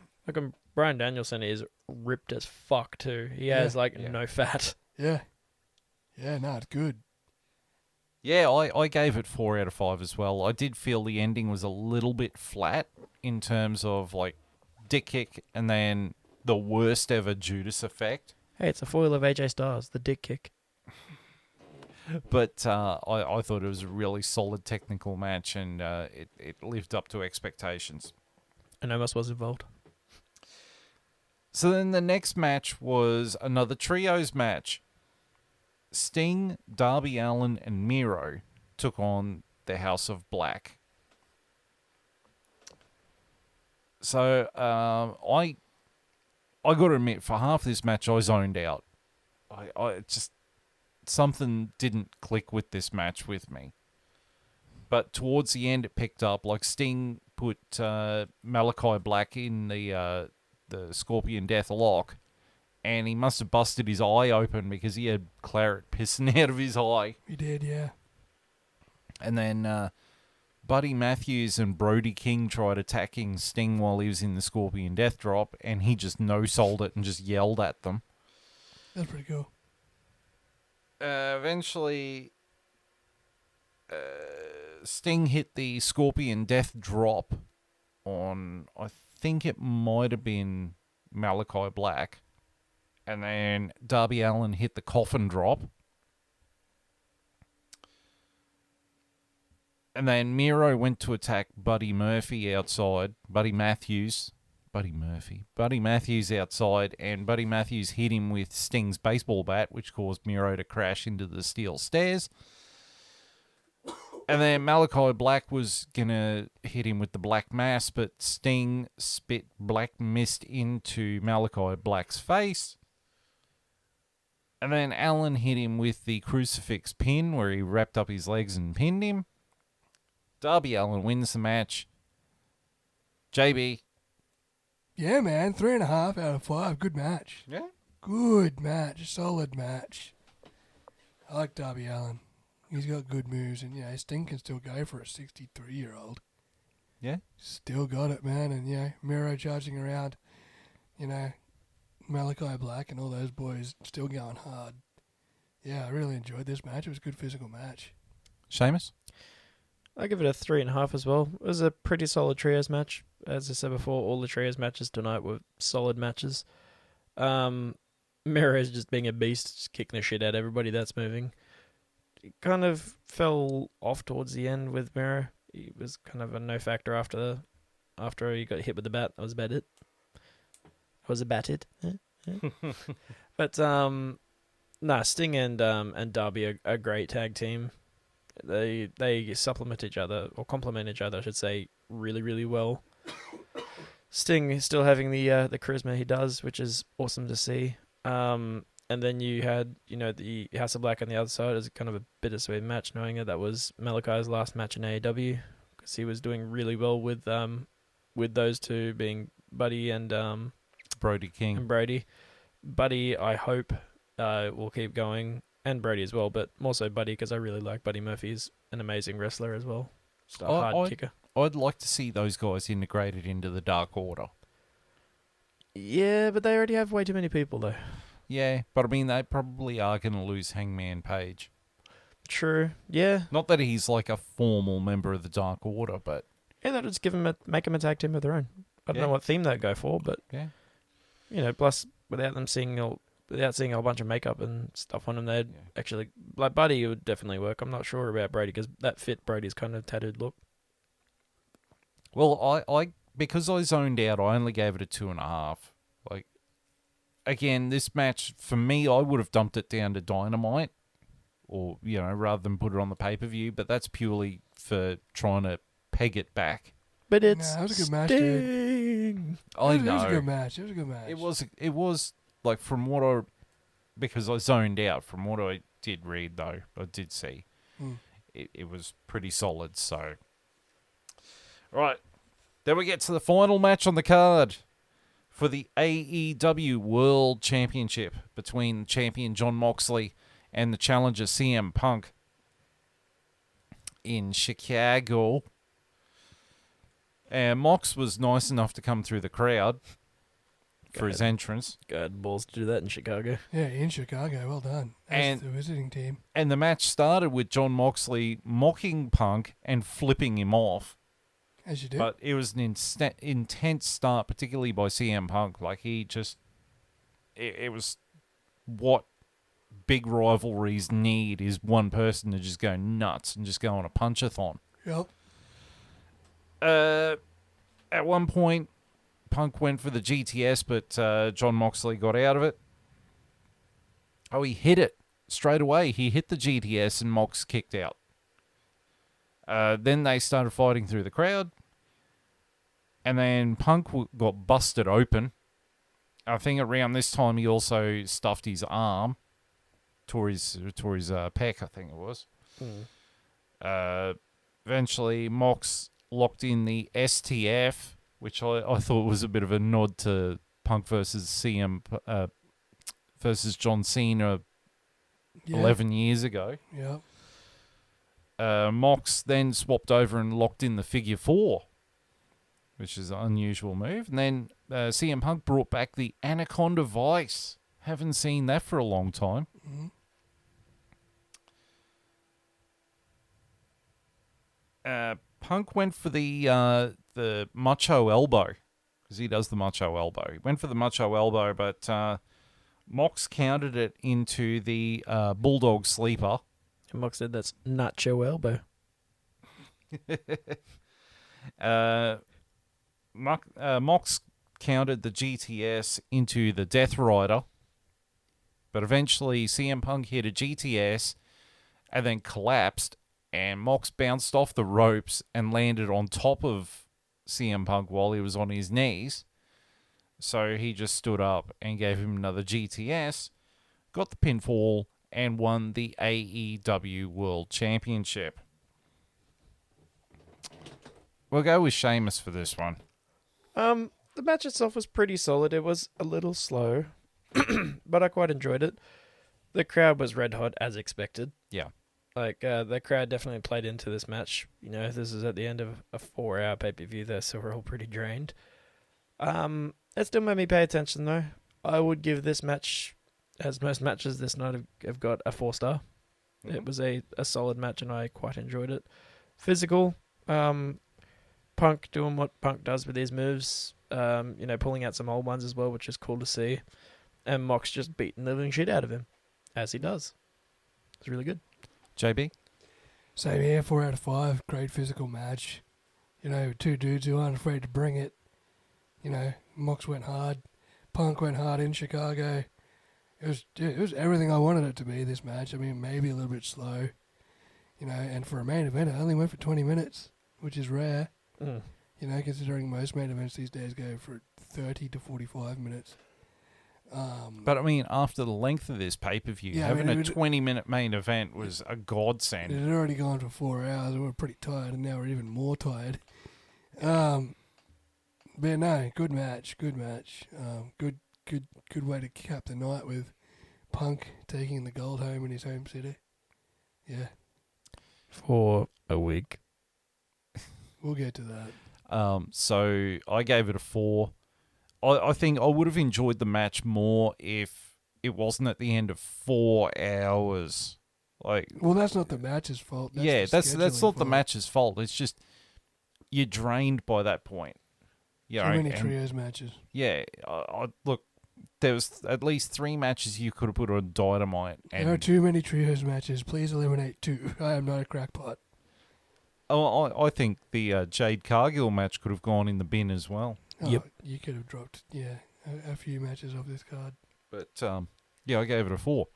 Bryan Danielson is ripped as fuck too. He has Yeah. no fat. Yeah. Yeah, no, it's good. Yeah, I gave it 4 out of 5 as well. I did feel the ending was a little bit flat in terms of like dick kick and then the worst ever Judas effect. Hey, it's a foil of AJ Styles, the dick kick. But I thought it was a really solid technical match and it lived up to expectations. And Omos was involved. So then the next match was another trios match. Sting, Darby Allin, and Miro took on the House of Black. So I got to admit, for half this match, I zoned out. I just something didn't click with this match with me. But towards the end, it picked up. Like Sting put Malachi Black in the Scorpion Death Lock, and he must have busted his eye open because he had claret pissing out of his eye. He did, yeah. And then Buddy Matthews and Brody King tried attacking Sting while he was in the Scorpion Death Drop, and he just no-sold it and just yelled at them. That's pretty cool. Eventually, Sting hit the Scorpion Death Drop on, I think it might have been Malachi Black. And then Darby Allin hit the Coffin Drop. And then Miro went to attack Buddy Murphy outside. Buddy Matthews outside, and Buddy Matthews hit him with Sting's baseball bat, which caused Miro to crash into the steel stairs. And then Malachi Black was going to hit him with the Black Mass, but Sting spit black mist into Malachi Black's face. And then Allen hit him with the crucifix pin, where he wrapped up his legs and pinned him. Darby Allin wins the match. JB. Yeah, man. 3.5 out of 5. Good match. Yeah. Good match. Solid match. I like Darby Allin. He's got good moves, and Sting can still go for a 63-year-old. Yeah. Still got it, man. And Miro charging around, Malachi Black and all those boys still going hard. Yeah, I really enjoyed this match. It was a good physical match. Seamus? I give it a 3.5 as well. It was a pretty solid trios match. As I said before, all the trios matches tonight were solid matches. Miro's just being a beast, just kicking the shit out of everybody that's moving. It kind of fell off towards the end with Miro. He was kind of a no factor after he got hit with the bat. That was about it. But Sting and Darby are a great tag team. They supplement each other, or complement each other, I should say, really, really well. Sting is still having the charisma he does, which is awesome to see. And then you had, the House of Black on the other side. It was kind of a bittersweet match, knowing that was Malachi's last match in AEW, because he was doing really well with those two being Buddy and Brody King. and Brody. Buddy, I hope, will keep going, and Brody as well, but more so Buddy, because I really like Buddy Murphy. He's an amazing wrestler as well. Just a hard kicker. I'd like to see those guys integrated into the Dark Order. Yeah, but they already have way too many people, though. Yeah, but I mean, they probably are going to lose Hangman Page. True. Yeah. Not that he's like a formal member of the Dark Order, but... Yeah, they'll just make them a tag team of their own. I don't know what theme they'd go for, but... Yeah. Plus, without seeing a whole bunch of makeup and stuff on them, they'd actually... Like, Buddy would definitely work. I'm not sure about Brady, because that fit Brady's kind of tattooed look. Well, I because I zoned out, I only gave it a 2.5. Like, again, this match, for me, I would have dumped it down to Dynamite, or, rather than put it on the pay-per-view, but that's purely for trying to peg it back. but it's Nah, it was a good match, dude. Sting. I It was a know. good match. It was a good match. It was like from what because I zoned out from what I did read though, I did see. Hmm. It was pretty solid, so. Right. Then we get to the final match on the card for the AEW World Championship between champion Jon Moxley and the challenger CM Punk in Chicago. And Mox was nice enough to come through the crowd for his entrance. God, balls to do that in Chicago. Yeah, in Chicago. Well done. As the visiting team. And the match started with Jon Moxley mocking Punk and flipping him off. As you do. But it was an intense start, particularly by CM Punk. Like, he just... It was what big rivalries need, is one person to just go nuts and just go on a punch-a-thon. Yep. At one point, Punk went for the GTS, but Jon Moxley got out of it. Oh, he hit it straight away. He hit the GTS and Mox kicked out. Then they started fighting through the crowd. And then Punk got busted open. I think around this time he also stuffed his arm. Tore his pec, I think it was. Eventually, Mox locked in the STF, which I thought was a bit of a nod to Punk versus versus John Cena 11 years ago. Yep. Mox then swapped over and locked in the figure 4, which is an unusual move. And then CM Punk brought back the Anaconda Vice. Haven't seen that for a long time. Mm-hmm. Punk went for the Macho Elbow, because he does the Macho Elbow. He went for the Macho Elbow, but Mox countered it into the Bulldog Sleeper. And Mox said that's Nacho Elbow. Mox countered the GTS into the Death Rider, but eventually CM Punk hit a GTS and then collapsed, and Mox bounced off the ropes and landed on top of CM Punk while he was on his knees. So he just stood up and gave him another GTS, got the pinfall, and won the AEW World Championship. We'll go with Sheamus for this one. The match itself was pretty solid. It was a little slow, but I quite enjoyed it. The crowd was red hot as expected. Yeah. Like, the crowd definitely played into this match. You know, this is at the end of a 4-hour pay-per-view there, so we're all pretty drained. It still made me pay attention, though. I would give this match, as most matches this night have got, a 4-star. Mm-hmm. It was a solid match, and I quite enjoyed it. Physical, Punk doing what Punk does with his moves, pulling out some old ones as well, which is cool to see. And Mox just beating the living shit out of him, as he does. It's really good. JB? Same here, 4 out of 5. Great physical match. You know, two dudes who aren't afraid to bring it. You know, Mox went hard. Punk went hard in Chicago. It was everything I wanted it to be, this match. I mean, maybe a little bit slow. You know, and for a main event, it only went for 20 minutes, which is rare. Mm. You know, considering most main events these days go for 30 to 45 minutes. But I mean, after the length of this pay-per-view, having a 20-minute main event was a godsend. It had already gone for 4 hours, and we were pretty tired, and now we're even more tired. But no, good match. Good way to cap the night with Punk taking the gold home in his home city. Yeah, For a week. we'll get to that. So I gave it a 4. I think I would have enjoyed the match more if it wasn't at the end of 4 hours. Like, Well, that's not the match's fault. that's not the fault. match's fault. It's just you're drained by that point. You Too know, many and- trios matches. Yeah, look, there was at least 3 matches you could have put on Dynamite. And There are too many trios matches. Please eliminate 2. I am not a crackpot. I think the Jade Cargill match could have gone in the bin as well. Oh, Yep. You could have dropped, a few matches off this card. But, I gave it a 4.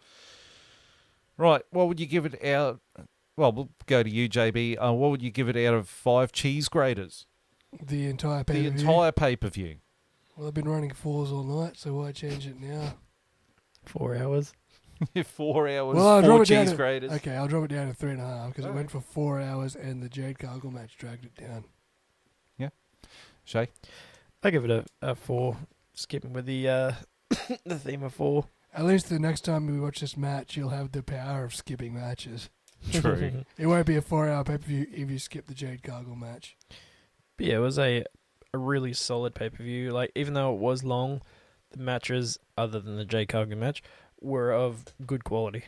Right, what would you give it out? Well, we'll go to you, JB. What would you give it out of 5 cheese graters? The entire The pay-per-view. entire pay-per-view. Well, I've been running 4s all night, so why change it now? 4 hours. 4 hours, Well, I'll 4 drop it down cheese to, graters. okay, I'll drop it down to 3.5 because it Alright. went for 4 hours and the Jade Cargill match dragged it down. Shay? I give it a 4. Skipping with the the theme of 4. At least the next time we watch this match, you'll have the power of skipping matches. True. It won't be a 4-hour pay-per-view if you skip the Jade Cargill match. But yeah, it was a really solid pay-per-view. Like, even though it was long, the matches, other than the Jay Cargill match, were of good quality.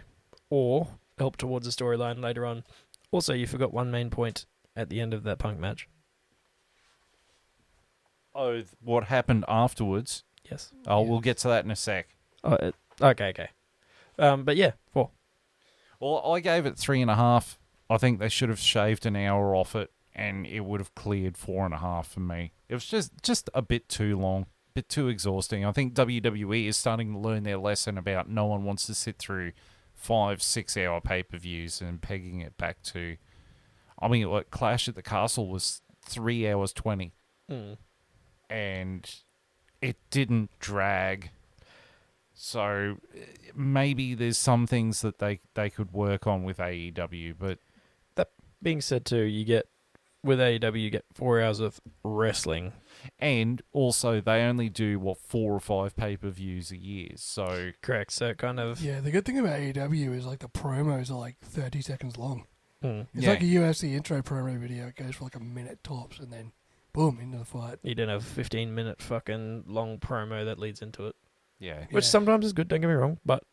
Or helped towards the storyline later on. Also, you forgot one main point at the end of that Punk match. Oh, what happened afterwards? Yes. Oh, Yes. we'll get to that in a sec. Oh, okay. But yeah, 4. Well, I gave it 3.5. I think they should have shaved an hour off it, and it would have cleared 4.5 for me. It was just a bit too long, a bit too exhausting. I think WWE is starting to learn their lesson about no one wants to sit through 5-6 hour pay-per-views and pegging it back to. I mean, like Clash at the Castle was 3 hours 20, and it didn't drag. So maybe there's some things that they could work on with AEW, but Being said too, you get, with AEW, you get 4 hours of wrestling. and also they only do 4 or 5 pay-per-views a year. So Correct, so it kind of... Yeah, the good thing about AEW is like the promos are like 30 seconds long. Mm. It's Yeah. like a UFC intro promo video. It goes for like a minute tops and then boom, into the fight. You don't have a 15-minute fucking long promo that leads into it. yeah, Which Yeah. sometimes is good, don't get me wrong, but...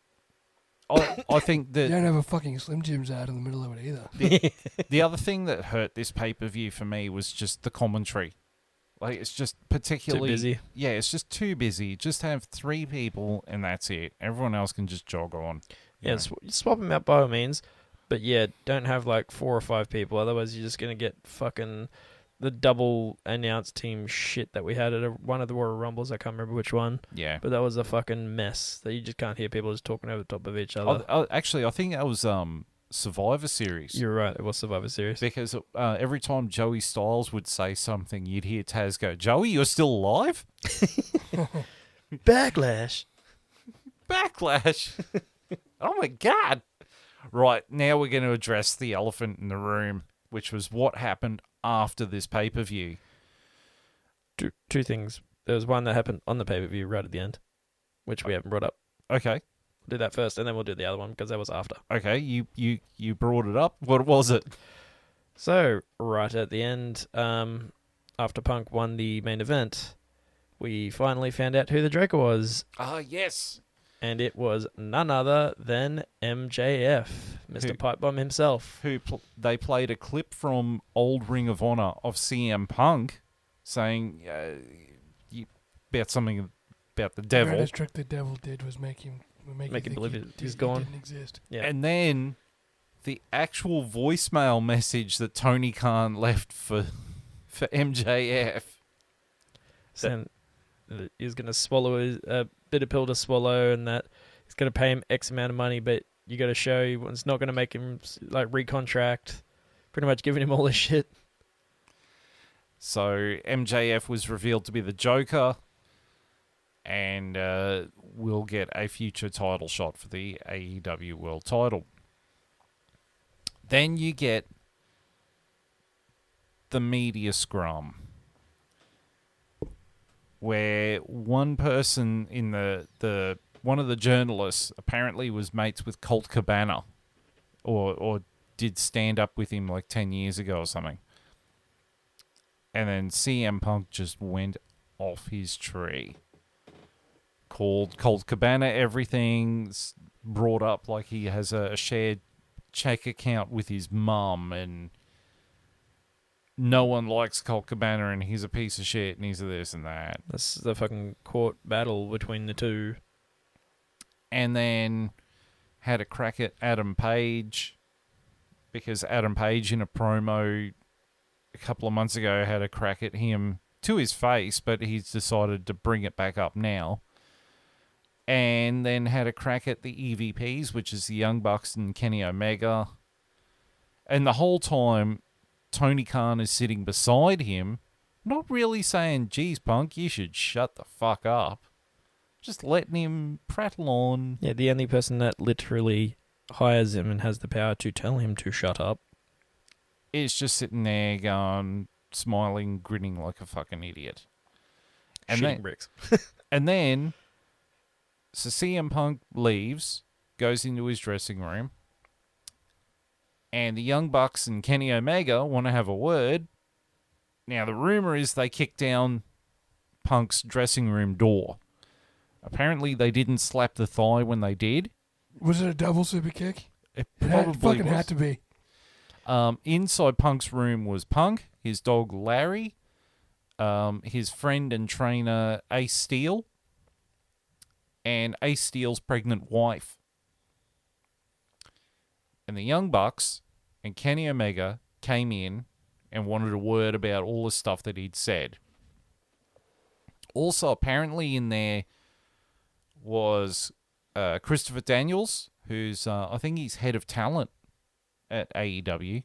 I think You that don't have a fucking Slim Jims ad in the middle of it either. the other thing that hurt this pay-per-view for me was just the commentary. Like, it's just particularly... Too busy. Yeah, it's just too busy. Just have 3 people and that's it. Everyone else can just jog on. you Yeah, know. swap them out by all means, but yeah, don't have like 4 or 5 people, otherwise you're just going to get fucking the double announced team shit that we had at one of the Royal Rumbles. I can't remember which one, Yeah. but that was a fucking mess that you just can't hear people just talking over the top of each other. Actually, I think that was Survivor Series. You're right, it was Survivor Series. Because every time Joey Styles would say something, you'd hear Taz go, "Joey, you're still alive?" Backlash. Backlash. Oh my God. Right, now we're going to address the elephant in the room, which was what happened after this pay-per-view. Two things. There was one that happened on the pay-per-view right at the end, which we haven't brought up. Okay. We'll do that first, and then we'll do the other one, because that was after. Okay, you brought it up. What was it? So, right at the end, after Punk won the main event, we finally found out who the Joker was, Ah, yes. and it was none other than MJF, Mr. Who- Pipebomb himself. They played a clip from Old Ring of Honor of CM Punk saying about something about the The devil. greatest trick the devil did was make him Make him think believe he he's gone. didn't exist. Yeah. And then the actual voicemail message that Tony Khan left for MJF. Saying that he's going to swallow a bitter pill to swallow, and that he's going to pay him X amount of money, but you got to show it's not going to make him like recontract. Pretty much giving him all this shit. So MJF was revealed to be the Joker, and will get a future title shot for the AEW World Title. Then you get the media scrum, where one person in the one of the journalists apparently was mates with Colt Cabana, or did stand up with him like 10 years ago or something. And then CM Punk just went off his tree. Called Colt Cabana everything, brought up like he has a shared check account with his mum, and no one likes Colt Cabana, and he's a piece of shit, and he's a this and that. That's the fucking court battle between the two. And then had a crack at Adam Page, because Adam Page in a promo a couple of months ago had a crack at him to his face, but he's decided to bring it back up now. And then had a crack at the EVPs, which is the Young Bucks and Kenny Omega. And the whole time, Tony Khan is sitting beside him, Not really saying, geez, Punk, you should shut the fuck up. Just letting him prattle on. Yeah, the only person that literally hires him and has the power to tell him to shut up. Is just sitting there going, smiling, grinning like a fucking idiot. And Shitting then, bricks. and then, so CM Punk leaves, goes into his dressing room, and the Young Bucks and Kenny Omega want to have a word. Now, the rumor is they kicked down Punk's dressing room door. Apparently, they didn't slap the thigh when they did. Was it a double super kick? It It probably fucking was. had to be. Inside Punk's room was Punk, his dog Larry, his friend and trainer Ace Steel, and Ace Steel's pregnant wife. And the Young Bucks and Kenny Omega came in and wanted a word about all the stuff that he'd said. Also, apparently in there was Christopher Daniels, who's, I think he's head of talent at AEW,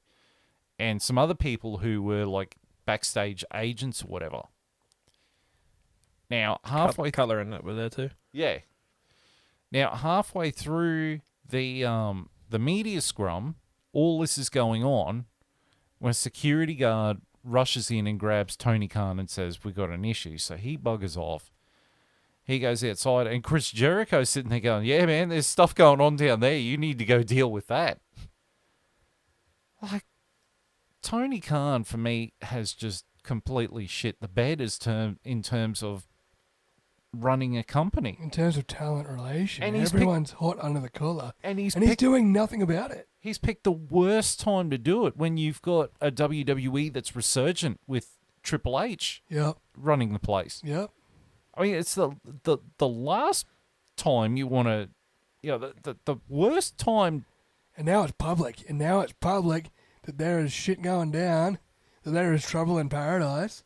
and some other people who were like backstage agents or whatever. Now, halfway Colour and that were there too. yeah. Now, halfway through the media scrum, all this is going on when a security guard rushes in and grabs Tony Khan and says, "We got an issue." So he buggers off. He goes outside, and Chris Jericho's sitting there going, "Yeah, man, there's stuff going on down there. You need to go deal with that." Like, Tony Khan, for me, has just completely shit the bed in terms of running a company. In terms of talent relation, And he's everyone's hot under the collar. And he's And he's doing nothing about it. He's picked the worst time to do it when you've got a WWE that's resurgent with Triple H Yep. running the place. Yep. I mean, it's the last time you want to, the worst time. And now it's public. That there is shit going down. That there is trouble in paradise.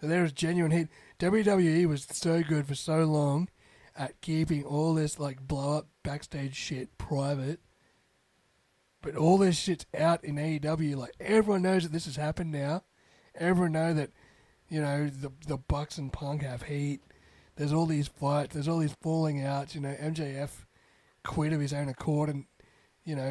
That there is genuine heat. WWE was so good for so long at keeping all this like blow up backstage shit private. But all this shit's out in AEW. Like, everyone knows that this has happened now. Everyone knows that, the Bucks and Punk have heat. There's all these fights. There's all these falling outs. MJF quit of his own accord, and,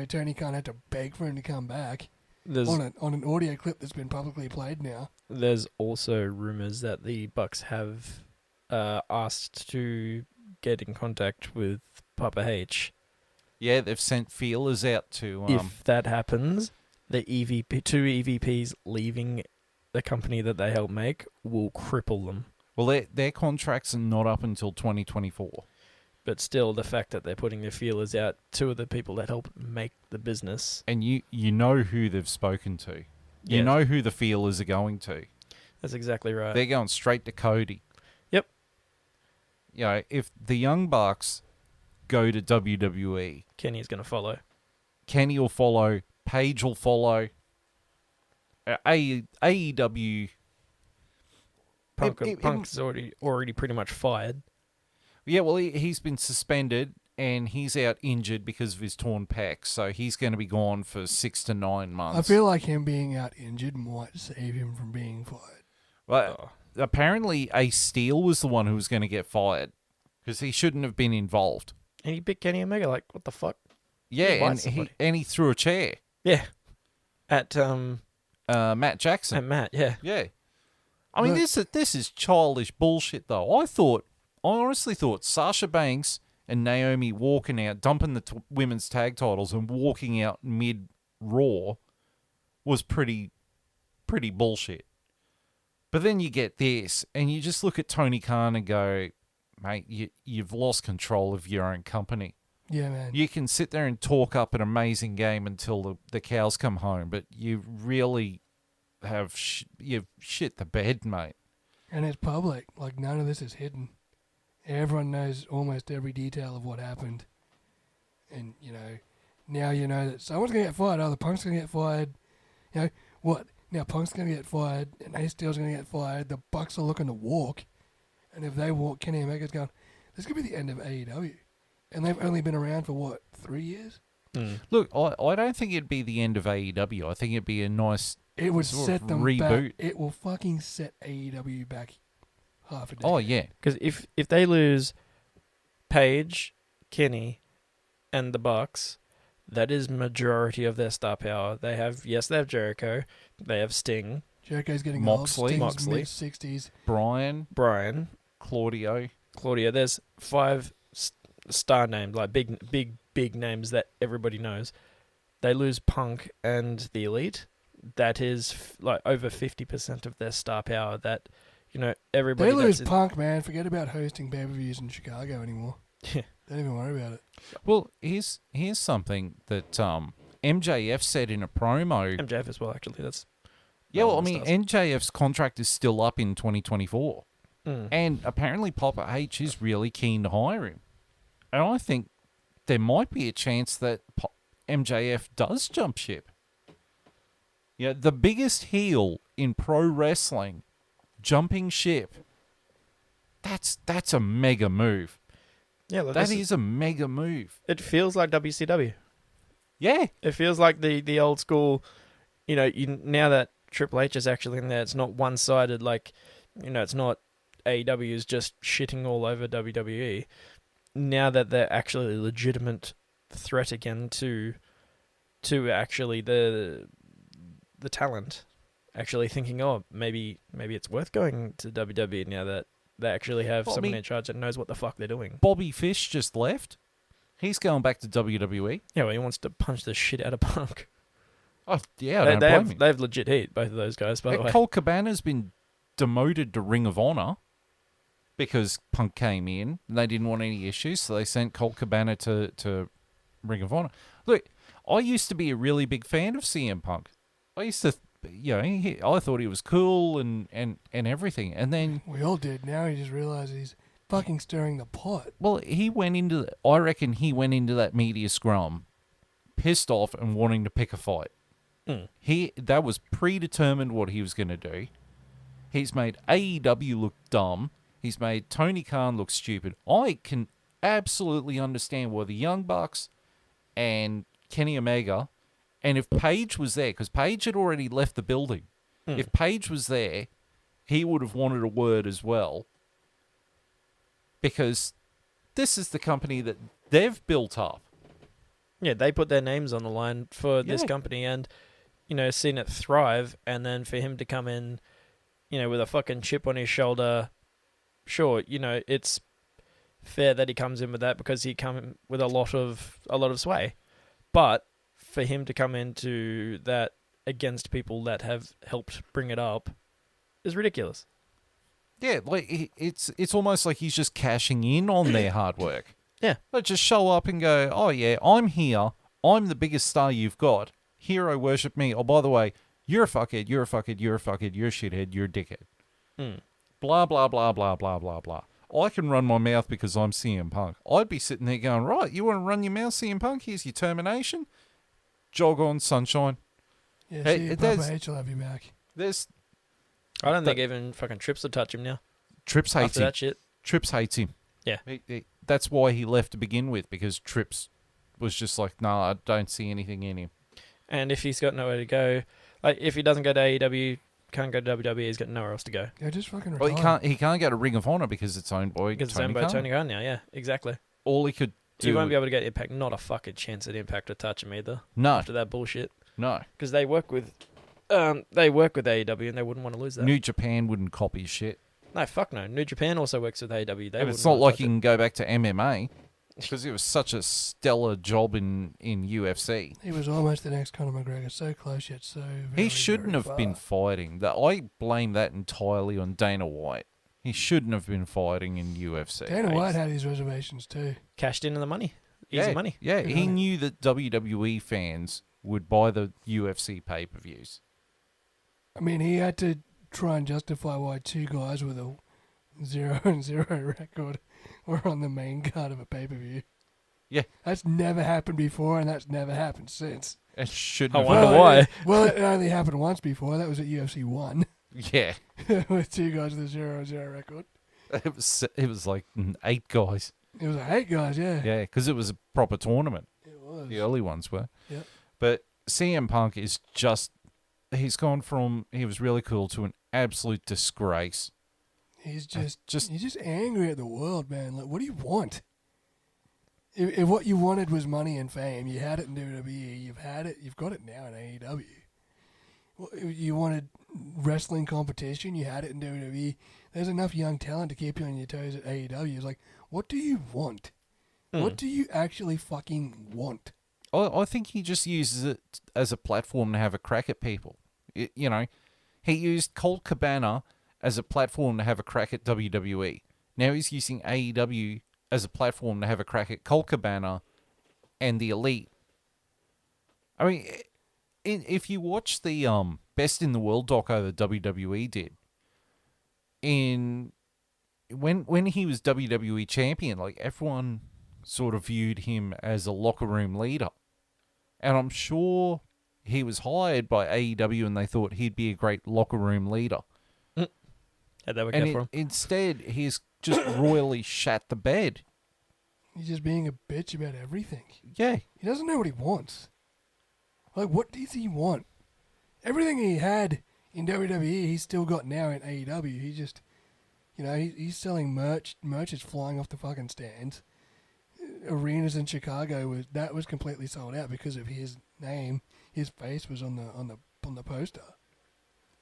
Tony Khan had to beg for him to come back on an audio clip that's been publicly played now. There's also rumors that the Bucks have asked to get in contact with Papa H. Yeah, they've sent feelers out to. If that happens, the two EVPs leaving the company that they helped make will cripple them. Well, their contracts are not up until 2024. But still, the fact that they're putting their feelers out, two of the people that helped make the business. And you know who they've spoken to. You Yeah. know who the feelers are going to. That's exactly right. They're going straight to Cody. Yep. If the Young Bucks go to WWE, Kenny's going to follow. Kenny will follow, Paige will follow. AEW. Punk's already pretty much fired. Yeah, well, he's been suspended and he's out injured because of his torn pec, so he's going to be gone for 6 to 9 months. I feel like him being out injured might save him from being fired. Well, apparently Ace Steel was the one who was going to get fired because he shouldn't have been involved. And he bit Kenny Omega, like, what the fuck? Yeah, He and he threw a chair Yeah. At Matt Jackson. Matt, yeah. Yeah. I mean, this is childish bullshit, though. I honestly thought Sasha Banks and Naomi walking out, dumping the women's tag titles and walking out mid-Raw was pretty bullshit. But then you get this, and you just look at Tony Khan and go, mate, you've lost control of your own company. Yeah, man. You can sit there and talk up an amazing game until the cows come home, but you really have you've shit the bed, mate. And it's public. Like, none of this is hidden. Everyone knows almost every detail of what happened. And, now you know that someone's going to get fired. Oh, the Punk's going to get fired. What? Now Punk's going to get fired, and Ace Steel's going to get fired. The Bucks are looking to walk. And if they walk, Kenny Omega's going, this could be the end of AEW. And they've only been around for, 3 years? Look, I don't think it'd be the end of AEW. I think it'd be a nice It would sort set of them reboot. back. It will fucking set AEW back half a day. Oh, yeah. Because if they lose Paige, Kenny, and the Bucks, that is majority of their star power. They have Jericho, they have Sting, Jericho's getting Moxley. old. Moxley. Sting's mid-60s. Brian, Claudio. Claudio. There's 5 star names, like big names that everybody knows. They lose Punk and the Elite. That is like over 50% of their star power. That everybody. They lose that's Punk, man. Forget about hosting pay-per-views in Chicago anymore. Yeah. Don't even worry about it. Well, here's something that MJF said in a promo. MJF as well, actually. That's Yeah, well, I one of the mean, stars. MJF's contract is still up in 2024. Mm. And apparently Papa H is really keen to hire him. And I think there might be a chance that MJF does jump ship. Yeah, the biggest heel in pro wrestling jumping ship. That's a mega move. Yeah, look, That is a mega move. It feels like WCW. Yeah. It feels like the old school. Now that Triple H is actually in there, it's not one sided. Like, it's not AEW is just shitting all over WWE. Now that they're actually a legitimate threat again to actually the talent, actually thinking, oh, maybe it's worth going to WWE now that they actually have someone in charge that knows what the fuck they're doing. Bobby Fish just left. He's going back to WWE. Yeah, well, he wants to punch the shit out of Punk. Oh, yeah, I don't blame him. They have legit heat, both of those guys, by the way. Colt Cabana's been demoted to Ring of Honor because Punk came in and they didn't want any issues, so they sent Colt Cabana to Ring of Honor. Look, I used to be a really big fan of CM Punk. I used to, I thought he was cool and everything. And then, We all did. Now he just realizes he's fucking stirring the pot. well, I reckon he went into that media scrum pissed off and wanting to pick a fight. That was predetermined what he was going to do. He's made AEW look dumb. He's made Tony Khan look stupid. I can absolutely understand why the Young Bucks and Kenny Omega, and if Paige was there, because Paige had already left the building, if Paige was there, he would have wanted a word as well. Because this is the company that they've built up. Yeah, they put their names on the line for this Yeah. company and, seen it thrive. And then for him to come in, with a fucking chip on his shoulder, sure, it's fair that he comes in with that because he come with a lot of sway. But for him to come into that against people that have helped bring it up is ridiculous. Yeah, like it's almost like he's just cashing in on their hard work. Yeah. Like just show up and go, oh yeah, I'm here. I'm the biggest star you've got. Hero worship me. Oh, by the way, you're a fuckhead, you're a fuckhead, you're a fuckhead, you're a shithead, you're a dickhead. Blah, blah, blah, blah, blah, blah, blah. I can run my mouth because I'm CM Punk. I'd be sitting there going, right, you want to run your mouth, CM Punk? Here's your termination. Jog on, sunshine. Yeah, Hey, see, there's- Papa H will have you back. There's I don't think even fucking Trips will touch him now. Trips hates After him. that shit. Trips hates him. Yeah. That's why he left to begin with, because Trips was just like, nah, I don't see anything in him. And if he's got nowhere to go, like if he doesn't go to AEW, can't go to WWE, he's got nowhere else to go. Yeah, just fucking Well, retire. he can't go to Ring of Honor because it's owned by Because it's Tony owned by Khan. Tony Khan now, yeah, exactly. All he could do... You won't be able to get Impact. Not a fucking chance at Impact to touch him either. No, After that bullshit. no. Because they work with AEW and they wouldn't want to lose that. New Japan wouldn't copy shit. No, fuck no. New Japan also works with AEW. And it's not like you can go back to MMA because it was such a stellar job in UFC. He was almost the next Conor McGregor. So close yet so very, He shouldn't very have been far. fighting. I blame that entirely on Dana White. He shouldn't have been fighting in UFC. Dana White had his reservations too. cashed in on the money. Easy money. Yeah, Good he money. knew that WWE fans would buy the UFC pay-per-views. I mean, he had to try and justify why two guys with a 0-0 record were on the main card of a pay-per-view. Yeah. That's never happened before, and that's never happened since. It shouldn't I have. wonder why. Well, it only happened once before. That was at UFC 1 Yeah, with two guys with a 0-0 record. it was like 8 guys. It was like 8 guys, yeah. Yeah, because it was a proper tournament. It was. The early ones were. Yep. But CM Punk is just, he's gone from, he was really cool to an absolute disgrace. He's just angry at the world, man. Like, what do you want? If what you wanted was money and fame, you had it in WWE. You've had it. You've got it now in AEW. Well, if you wanted wrestling competition, you had it in WWE. There's enough young talent to keep you on your toes at AEW. It's like, what do you want? What do you actually fucking want? I think he just uses it as a platform to have a crack at people. You know, he used Colt Cabana as a platform to have a crack at WWE. Now he's using AEW as a platform to have a crack at Colt Cabana and the Elite. I mean, if you watch the Best in the World doco that WWE did, when he was WWE champion, like, everyone sort of viewed him as a locker room leader. And I'm sure he was hired by AEW and they thought he'd be a great locker room leader. How'd that work out for him? Instead, he's just royally shat the bed. He's just being a bitch about everything. Yeah. He doesn't know what he wants. Like, what does he want? Everything he had in WWE, he's still got now in AEW. He just, you know, he's selling merch. Merch is flying off the fucking stands. Arenas in Chicago was completely sold out because of his name. His face was on the poster.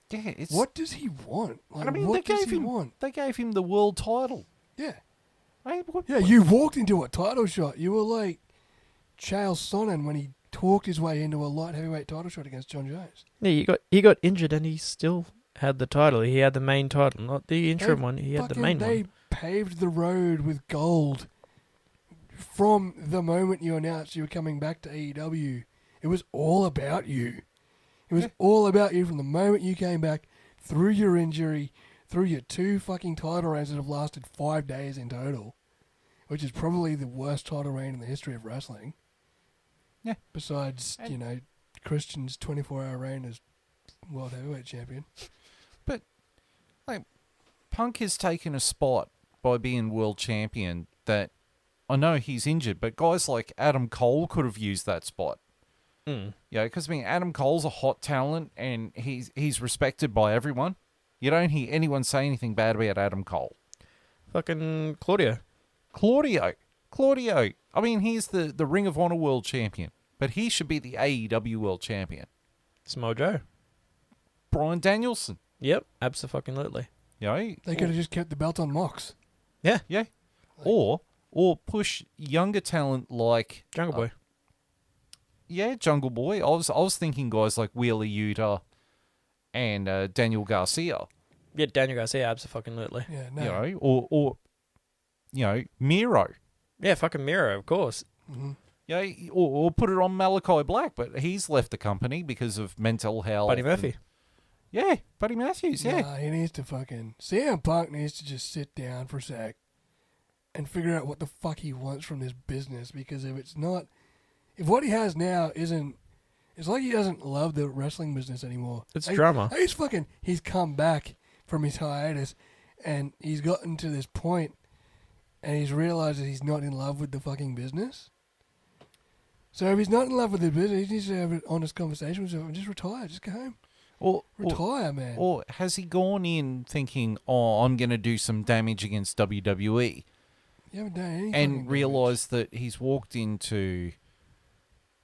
Yeah, it's, what does he want? Like, I mean, what does he want? They gave him the world title. Yeah. What, Yeah, you walked into a title shot. You were like Chael Sonnen when he talked his way into a light heavyweight title shot against John Jones. Yeah, he got injured and he still had the title. He had the main title, not the interim one. He had the main They one. paved the road with gold from the moment you announced you were coming back to AEW. It was all about you. It was all about you from the moment you came back, through your injury, through your 2 fucking title reigns that have lasted 5 days in total, which is probably the worst title reign in the history of wrestling. Yeah. Besides, you know, Christian's 24-hour reign as World Heavyweight Champion. But, like, Punk has taken a spot by being world champion that, I know he's injured, but guys like Adam Cole could have used that spot. Yeah, because, I mean, Adam Cole's a hot talent and he's respected by everyone. You don't hear anyone say anything bad about Adam Cole. Fucking Claudio. I mean, he's the Ring of Honor world champion, but he should be the AEW world champion. Samoa Joe. Bryan Danielson. Yep, absolutely. You know, They could have just kept the belt on Mox. Yeah. Yeah. Or push younger talent like Jungle Boy. Yeah, Jungle Boy. I was thinking guys like Wheeler Yuta and Daniel Garcia. Yeah, Daniel Garcia, absolutely. Yeah, no. You know, or you know, Miro. Yeah, fucking Miro, of course. Mm-hmm. Yeah, or put it on Malachi Black, but he's left the company because of mental health. Buddy Murphy. Yeah, Buddy Matthews, yeah. Nah, he needs to fucking... CM Punk needs to just sit down for a sec and figure out what the fuck he wants from this business, because if it's not... If what he has now isn't... It's like he doesn't love the wrestling business anymore. It's drama. He's come back from his hiatus and he's gotten to this point and he's realized that he's not in love with the fucking business. So if he's not in love with the business, he needs to have an honest conversation with himself and just retire. Just go home. Retire, man. Or has he gone in thinking, oh, I'm going to do some damage against WWE? You haven't done anything. And realised that he's walked into,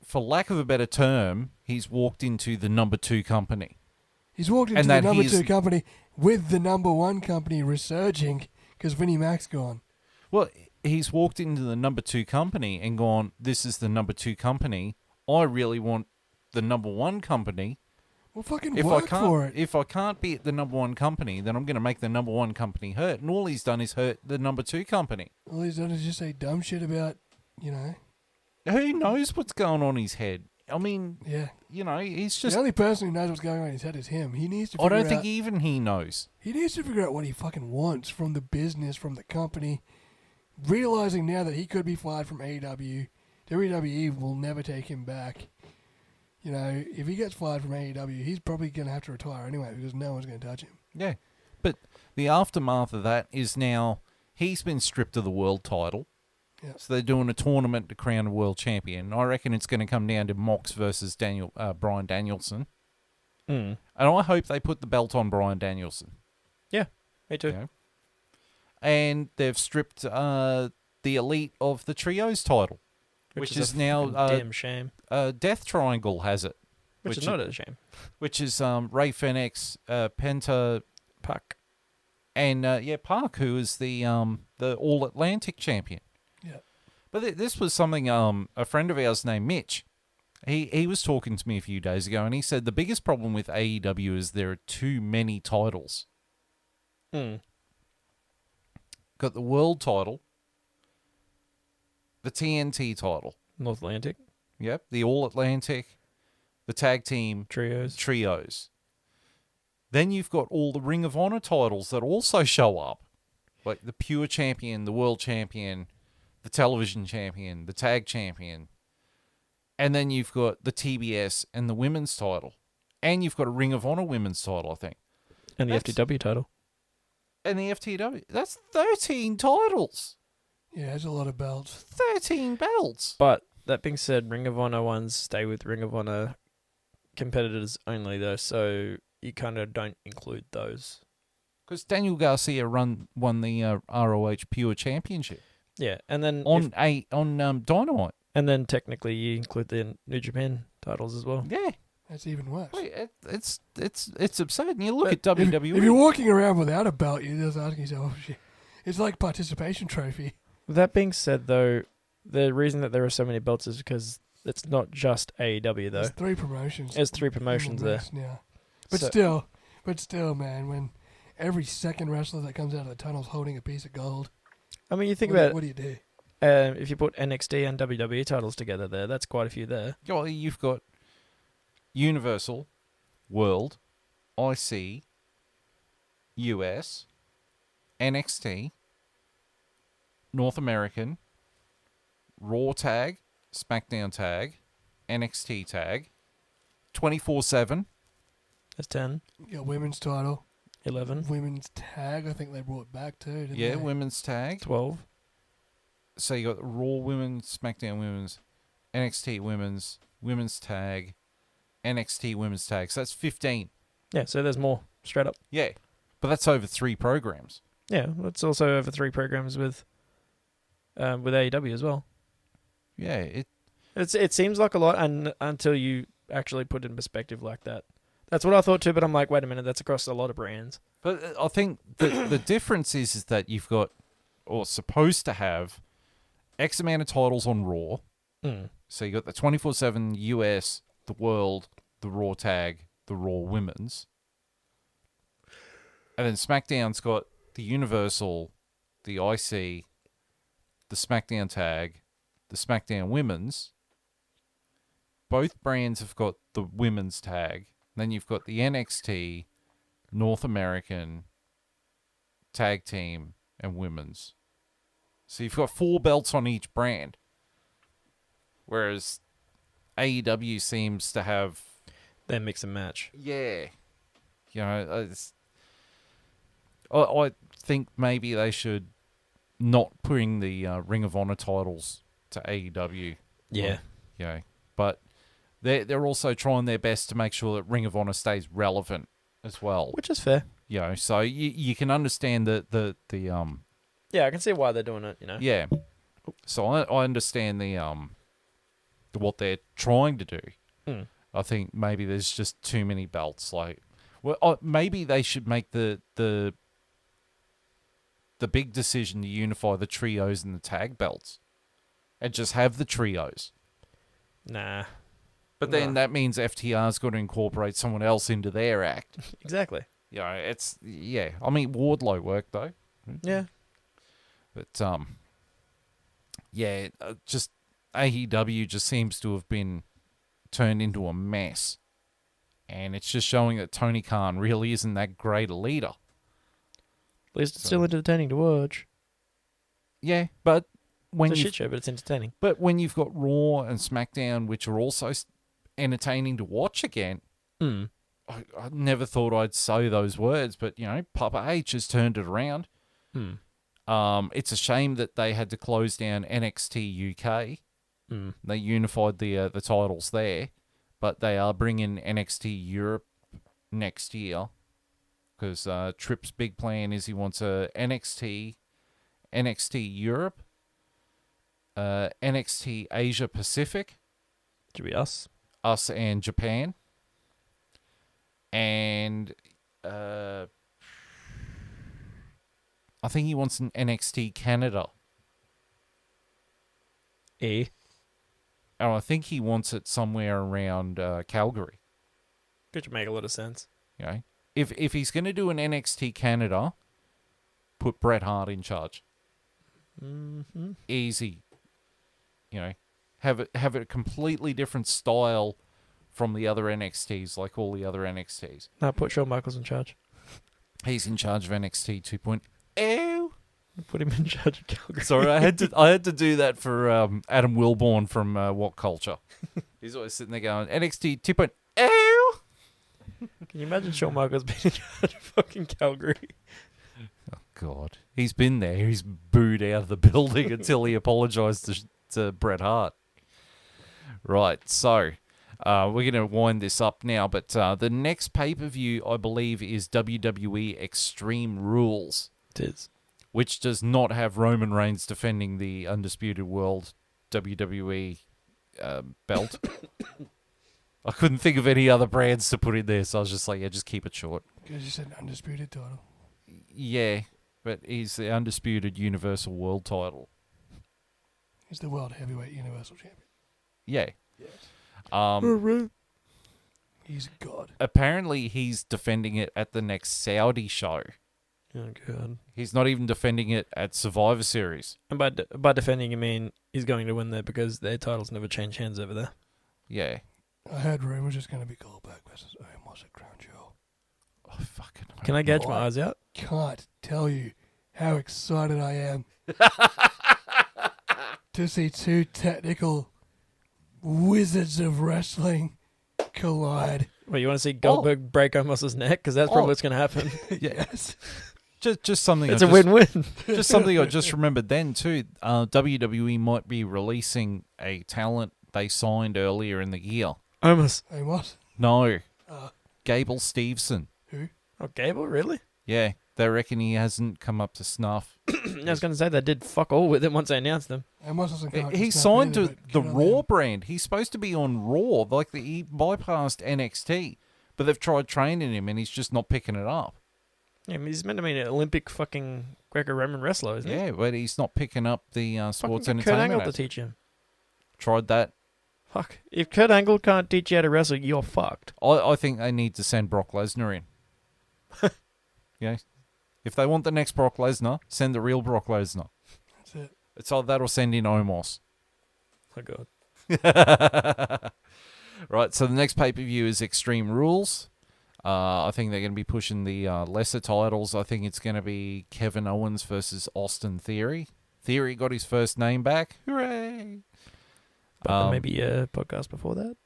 for lack of a better term, he's walked into the number 2 company. He's walked into the number 2 company with the number 1 company resurging because Vinnie Mac's gone. Well, he's walked into the number 2 company and gone, this is the number 2 company. I really want the number 1 company. Well, fucking work for it. If I can't be at the number 1 company, then I'm going to make the number 1 company hurt. And all he's done is hurt the number 2 company. All he's done is just say dumb shit about, you know. Who knows what's going on in his head? I mean, yeah, you know, he's just... The only person who knows what's going on in his head is him. He needs to figure I don't think even he knows. He needs to figure out what he fucking wants from the business, from the company. Realizing now that he could be fired from AEW. WWE will never take him back. You know, if he gets fired from AEW, he's probably going to have to retire anyway because no one's going to touch him. Yeah. But the aftermath of that is now he's been stripped of the world title. Yeah. So they're doing a tournament to crown a world champion. I reckon it's going to come down to Mox versus Bryan Danielson. Mm. And I hope they put the belt on Bryan Danielson. Yeah, me too. You know? And they've stripped the Elite of the Trios title, which is a now fucking damn shame. Death Triangle has it. Which is not a shame. Which is Ray Fenix, Penta, Puck. and Park, who is the All Atlantic champion. Yeah. But this was something a friend of ours named Mitch. He was talking to me a few days ago, and he said the biggest problem with AEW is there are too many titles. Mm. Got the world title, the TNT title, North Atlantic. yep, the All Atlantic, the tag team Trios. Then you've got all the Ring of Honor titles that also show up, like the Pure Champion, the World Champion, the Television Champion, the Tag Champion. And then you've got the TBS and the Women's title. And you've got a Ring of Honor Women's title, I think. And the That's- FTW title. And the FTW. That's 13 titles. Yeah, there's a lot of belts. 13 belts. But that being said, Ring of Honor ones stay with Ring of Honor competitors only, though, so you kind of don't include those. Because Daniel Garcia won the ROH Pure Championship Yeah, and then on Dynamite. and then technically you include the New Japan titles as well. Yeah. That's even worse. Wait, it's absurd. And you look at If WWE. you're walking around without a belt, you're just asking yourself, oh, shit. It's like participation trophy. With that being said, though, the reason that there are so many belts is because it's not just AEW, though. There's 3 promotions. There's 3 promotions there. Now. But So- still, man, when every second wrestler that comes out of the tunnel's holding a piece of gold, I mean, you think what about do you do? if you put NXT and WWE titles together there, that's quite a few there. Well, you've got Universal, World, IC, US, NXT, North American, Raw Tag, SmackDown Tag, NXT Tag, 24/7. There's 10, You got women's title, 11, women's tag. I think they brought back too. Didn't Yeah, they? Women's Tag. 12. So you got Raw Women's, SmackDown Women's, NXT Women's, Women's Tag, NXT Women's Tag. So that's 15. Yeah, so there's more, straight up. Yeah. But that's over 3 programs. Yeah, it's also over 3 programs with AEW as well. Yeah, It seems like a lot, and until you actually put it in perspective like that. That's what I thought too, but I'm like, wait a minute, that's across a lot of brands. But I think the difference is that you've got, or supposed to have, X amount of titles on Raw. Mm. So you got the 24/7 US, the World, the Raw Tag, the Raw Women's. And then SmackDown's got the Universal, the IC, the SmackDown Tag, the SmackDown Women's. Both brands have got the Women's Tag. Then you've got the NXT, North American, Tag Team, and Women's. So you've got 4 belts on each brand. Whereas AEW seems to have... Then mix and match. Yeah. You know, I think maybe they should not bring the Ring of Honor titles to AEW. Yeah. Yeah. But they're also trying their best to make sure that Ring of Honor stays relevant as well. Which is fair. You know, so you can understand the Yeah, I can see why they're doing it, you know. yeah. So I understand the what they're trying to do. Mm. I think maybe there's just too many belts. Like, well, maybe they should make the big decision to unify the trios and the tag belts, and just have the trios. Nah. But then No. that means FTR's got to incorporate someone else into their act. Exactly. You know, it's yeah. I mean, Wardlow worked though. Yeah. But yeah, just AEW just seems to have been turned into a mess, and it's just showing that Tony Khan really isn't that great a leader. At least it's still entertaining to watch. Yeah, but when It's a you shit show, but it's entertaining. but when you've got Raw and SmackDown, which are also entertaining to watch again, Mm. I never thought I'd say those words, but you know, Papa H has turned it around. Hmm. It's a shame that they had to close down NXT UK. They unified the titles there, but they are bringing NXT Europe next year because Tripp's big plan is he wants a NXT Europe, NXT Asia Pacific, Should be us. and Japan, and I think he wants an NXT Canada. E. And I think he wants it somewhere around Calgary. Which would make a lot of sense. You know, if he's going to do an NXT Canada, put Bret Hart in charge. Mm-hmm. Easy. You know, have it a completely different style from the other NXTs, like all the other NXTs. No, put Shawn Michaels in charge. He's in charge of NXT 2.0. Put him in charge of Calgary. Sorry, I had to do that for Adam Wilborn from What Culture. He's always sitting there going NXT 2.0. Can you imagine Shawn Michaels being in charge of fucking Calgary? Oh God, he's been there. He's booed out of the building until he apologised to Bret Hart. Right, so we're going to wind this up now, but the next pay-per-view, I believe, is WWE Extreme Rules. It is. Which does not have Roman Reigns defending the Undisputed World WWE belt. I couldn't think of any other brands to put in there, so I was just like, yeah, just keep it short. Because you said undisputed title. Yeah, but he's the Undisputed Universal World title. He's the World Heavyweight Universal Champion. Yeah. Yes. He's God. Apparently, he's defending it at the next Saudi show. Oh, God. He's not even defending it at Survivor Series. And by defending, you mean he's going to win there because their titles never change hands over there. Yeah. I heard rumours it's going to be Goldberg versus Omos at Crown Jewel. Oh, fucking hell. Can I gouge my eyes out? Can't tell you how excited I am to see two technical wizards of wrestling collide. Well, you want to see Goldberg break Omos's neck? Because that's probably what's going to happen. Yes. Just something. It's a win-win. Just something I just remembered then too. WWE might be releasing a talent they signed earlier in the year. Omos. Hey, what? No, Gable Steveson. Who? Oh, Gable? Really? Yeah, they reckon he hasn't come up to snuff. I was going to say they did fuck all with him once they announced them. Omos doesn't come up to He snuff signed either, to but the good on Raw them. brand. He's supposed to be on Raw, he bypassed NXT, but they've tried training him and he's just not picking it up. Yeah, I mean, he's meant to be an Olympic fucking Greco-Roman wrestler, isn't he? Yeah, but he's not picking up the sports Fucking get Kurt entertainment. Angle to aspect. teach him. Tried that. Fuck. If Kurt Angle can't teach you how to wrestle, you're fucked. I think they need to send Brock Lesnar in. Yeah. If they want the next Brock Lesnar, send the real Brock Lesnar. That's it. It's all that'll send in Omos. Oh, God. Right, so the next pay-per-view is Extreme Rules. I think they're going to be pushing the lesser titles. I think it's going to be Kevin Owens versus Austin Theory. Theory got his first name back. Hooray! But maybe a podcast before that.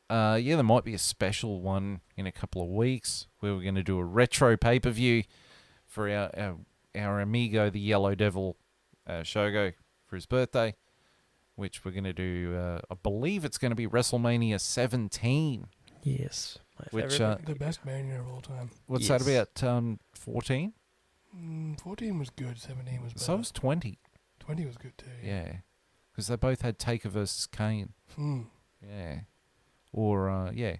Yeah, there might be a special one in a couple of weeks where we're going to do a retro pay-per-view for our amigo, the Yellow Devil, Shogo, for his birthday, which we're going to do, I believe it's going to be WrestleMania 17. Yes. My Which, favorite. The best mania of all time. What's Yes. that about, 14? 14 was good, 17 was better. So was 20. 20 was good too. Yeah. Because they both had Taker versus Kane. Hmm. Yeah. Or, yeah.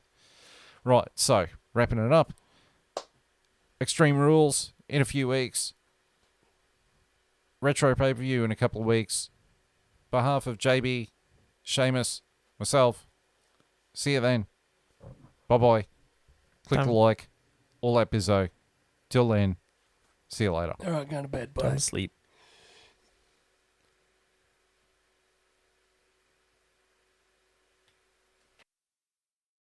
Right, so, wrapping it up. Extreme Rules in a few weeks. Retro pay-per-view in a couple of weeks. Behalf of JB, Seamus, myself, see you then. Bye-bye. Click the like. All that bizzo. Till then, see you later. All right, going to bed. Bye. Time to sleep.